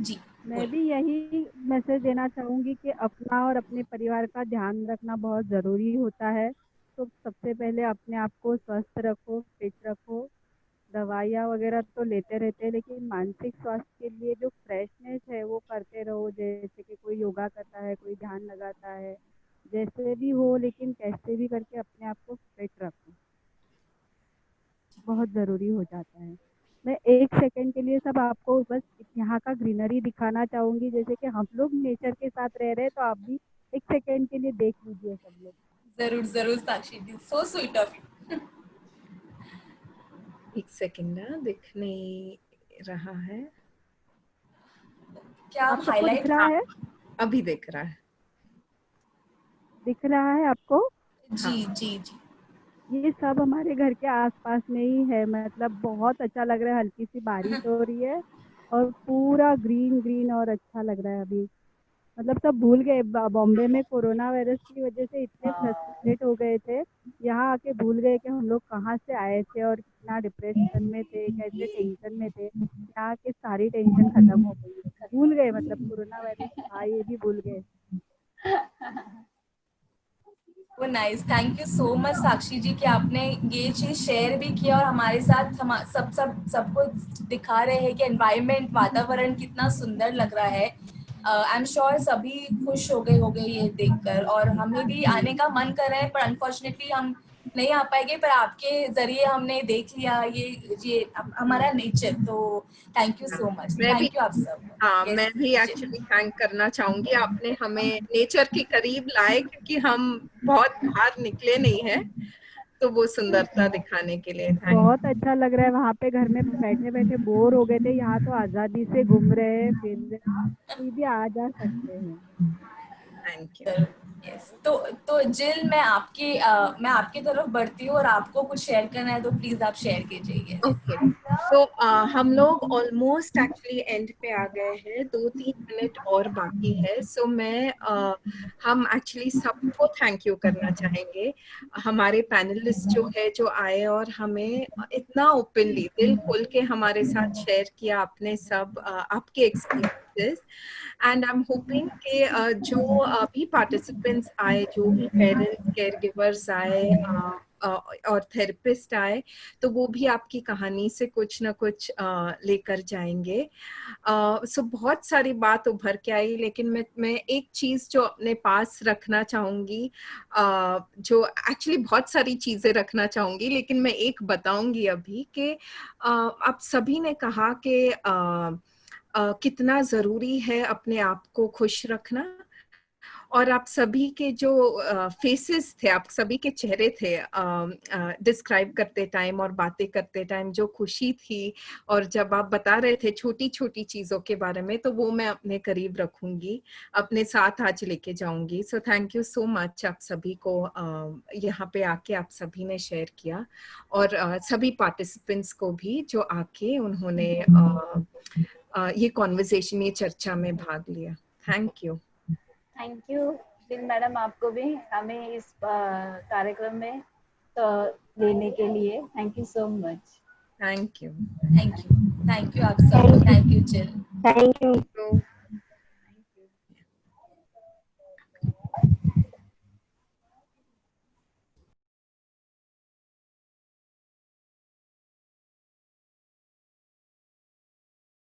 जी मैं भी यही मैसेज देना चाहूँगी कि अपना और अपने परिवार का ध्यान रखना बहुत ज़रूरी होता है। तो सबसे पहले अपने आप को स्वस्थ रखो, फिट रखो। दवाइयाँ वगैरह तो लेते रहते हैं, लेकिन मानसिक स्वास्थ्य के लिए जो फ्रेशनेस है वो करते रहो। जैसे कि कोई योगा करता है, कोई ध्यान लगाता है, जैसे भी हो, लेकिन कैसे भी करके अपने आप को फिट रखो, बहुत ज़रूरी हो जाता है। मैं एक सेकंड के लिए सब आपको बस यहाँ का ग्रीनरी दिखाना चाहूँगी। जैसे कि हम लोग नेचर के साथ रह रहे हैं, तो आप भी एक सेकंड के लिए देख लीजिए सब लोग। जरूर जरूर साक्षी जी, सो स्वीट ऑफ यू। एक सेकंड ना, दिख नहीं रहा है। क्या आप आप सबको हाईलाइट? दिख रहा है? अभी दिख रहा है। दिख रहा है आपको? जी जी जी। ये सब हमारे घर के आसपास में ही है। मतलब बहुत अच्छा लग रहा है, हल्की सी बारिश हो रही है और पूरा ग्रीन ग्रीन और अच्छा लग रहा है अभी। मतलब सब भूल गए, बॉम्बे में कोरोना वायरस की वजह से इतने फ्रस्ट्रेट हो गए थे, यहाँ आके भूल गए कि हम लोग कहाँ से आए थे और कितना डिप्रेशन में थे, कैसे टेंशन में थे। यहाँ के सारी टेंशन खत्म हो गई, भूल गए, मतलब कोरोना वायरस था ये भी भूल गए। वो nice, thank you so much Sakshi ji कि आपने ये चीज शेयर भी किया और हमारे साथ हम सबको दिखा रहे हैं कि एनवायरनमेंट, वातावरण कितना सुंदर लग रहा है। आई एम श्योर सभी खुश हो गए होंगे ये देखकर, और हमें भी आने का मन कर रहा है, पर अनफॉर्चुनेटली हम नहीं आ पाएंगे। पर आपके जरिए हमने देख लिया ये हमारा नेचर। तो थैंक यू सो मच, मैं भी, थैंक यू आप सब। हाँ, Yes, मैं भी जी। एक्चुअली थैंक करना चाहूंगी। आपने हमें नेचर के करीब लाए, क्योंकि हम बहुत बाहर निकले नहीं हैं, तो वो सुंदरता दिखाने के लिए थैंक। बहुत अच्छा लग रहा है। वहाँ पे घर में बैठे बैठे बोर हो गए थे, यहाँ तो आज़ादी से घूम रहे हैं, फिर रहे हैं, कोई भी आ जा सकते हैं। Thank you. यस, तो जिल, मैं आपकी तरफ बढ़ती हूँ और आपको कुछ शेयर करना है तो प्लीज आप शेयर कीजिए। ओके, तो हम लोग ऑलमोस्ट एक्चुअली एंड पे आ गए हैं, 2-3 मिनट और बाकी है। सो हम एक्चुअली सबको थैंक यू करना चाहेंगे, हमारे पैनलिस्ट जो है, जो आए और हमें इतना ओपनली दिल खोल के हमारे साथ शेयर किया आपने सब आपके experiences. And I am hoping कि जो भी पार्टिसिपेंट्स आए, जो भी पेरेंट्स, केयर गिवर्स आए और थेरेपिस्ट आए, तो वो भी आपकी कहानी से कुछ ना कुछ लेकर जाएंगे। सो बहुत सारी बात उभर के आई, लेकिन मैं एक चीज जो अपने पास रखना चाहूंगी, जो एक्चुअली बहुत सारी चीजें रखना चाहूंगी, लेकिन मैं एक बताऊंगी अभी कि आप सभी ने कहा कि कितना जरूरी है अपने आप को खुश रखना। और आप सभी के जो फेसेस थे, आप सभी के चेहरे थे डिस्क्राइब करते टाइम और बातें करते टाइम, जो खुशी थी, और जब आप बता रहे थे छोटी छोटी चीजों के बारे में, तो वो मैं अपने करीब रखूंगी, अपने साथ आज लेके जाऊंगी। सो थैंक यू सो मच आप सभी को, यहाँ पे आके आप सभी ने शेयर किया, और सभी पार्टिसिपेंट्स को भी जो आके उन्होंने ये कॉन्वर्सेशन, ये चर्चा में भाग लिया। Thank you. थैंक यू जिल मैडम, आपको भी हमें इस कार्यक्रम में लेने के लिए thank you so much. Thank you. Thank you आप सब, thank you Jill. Thank you.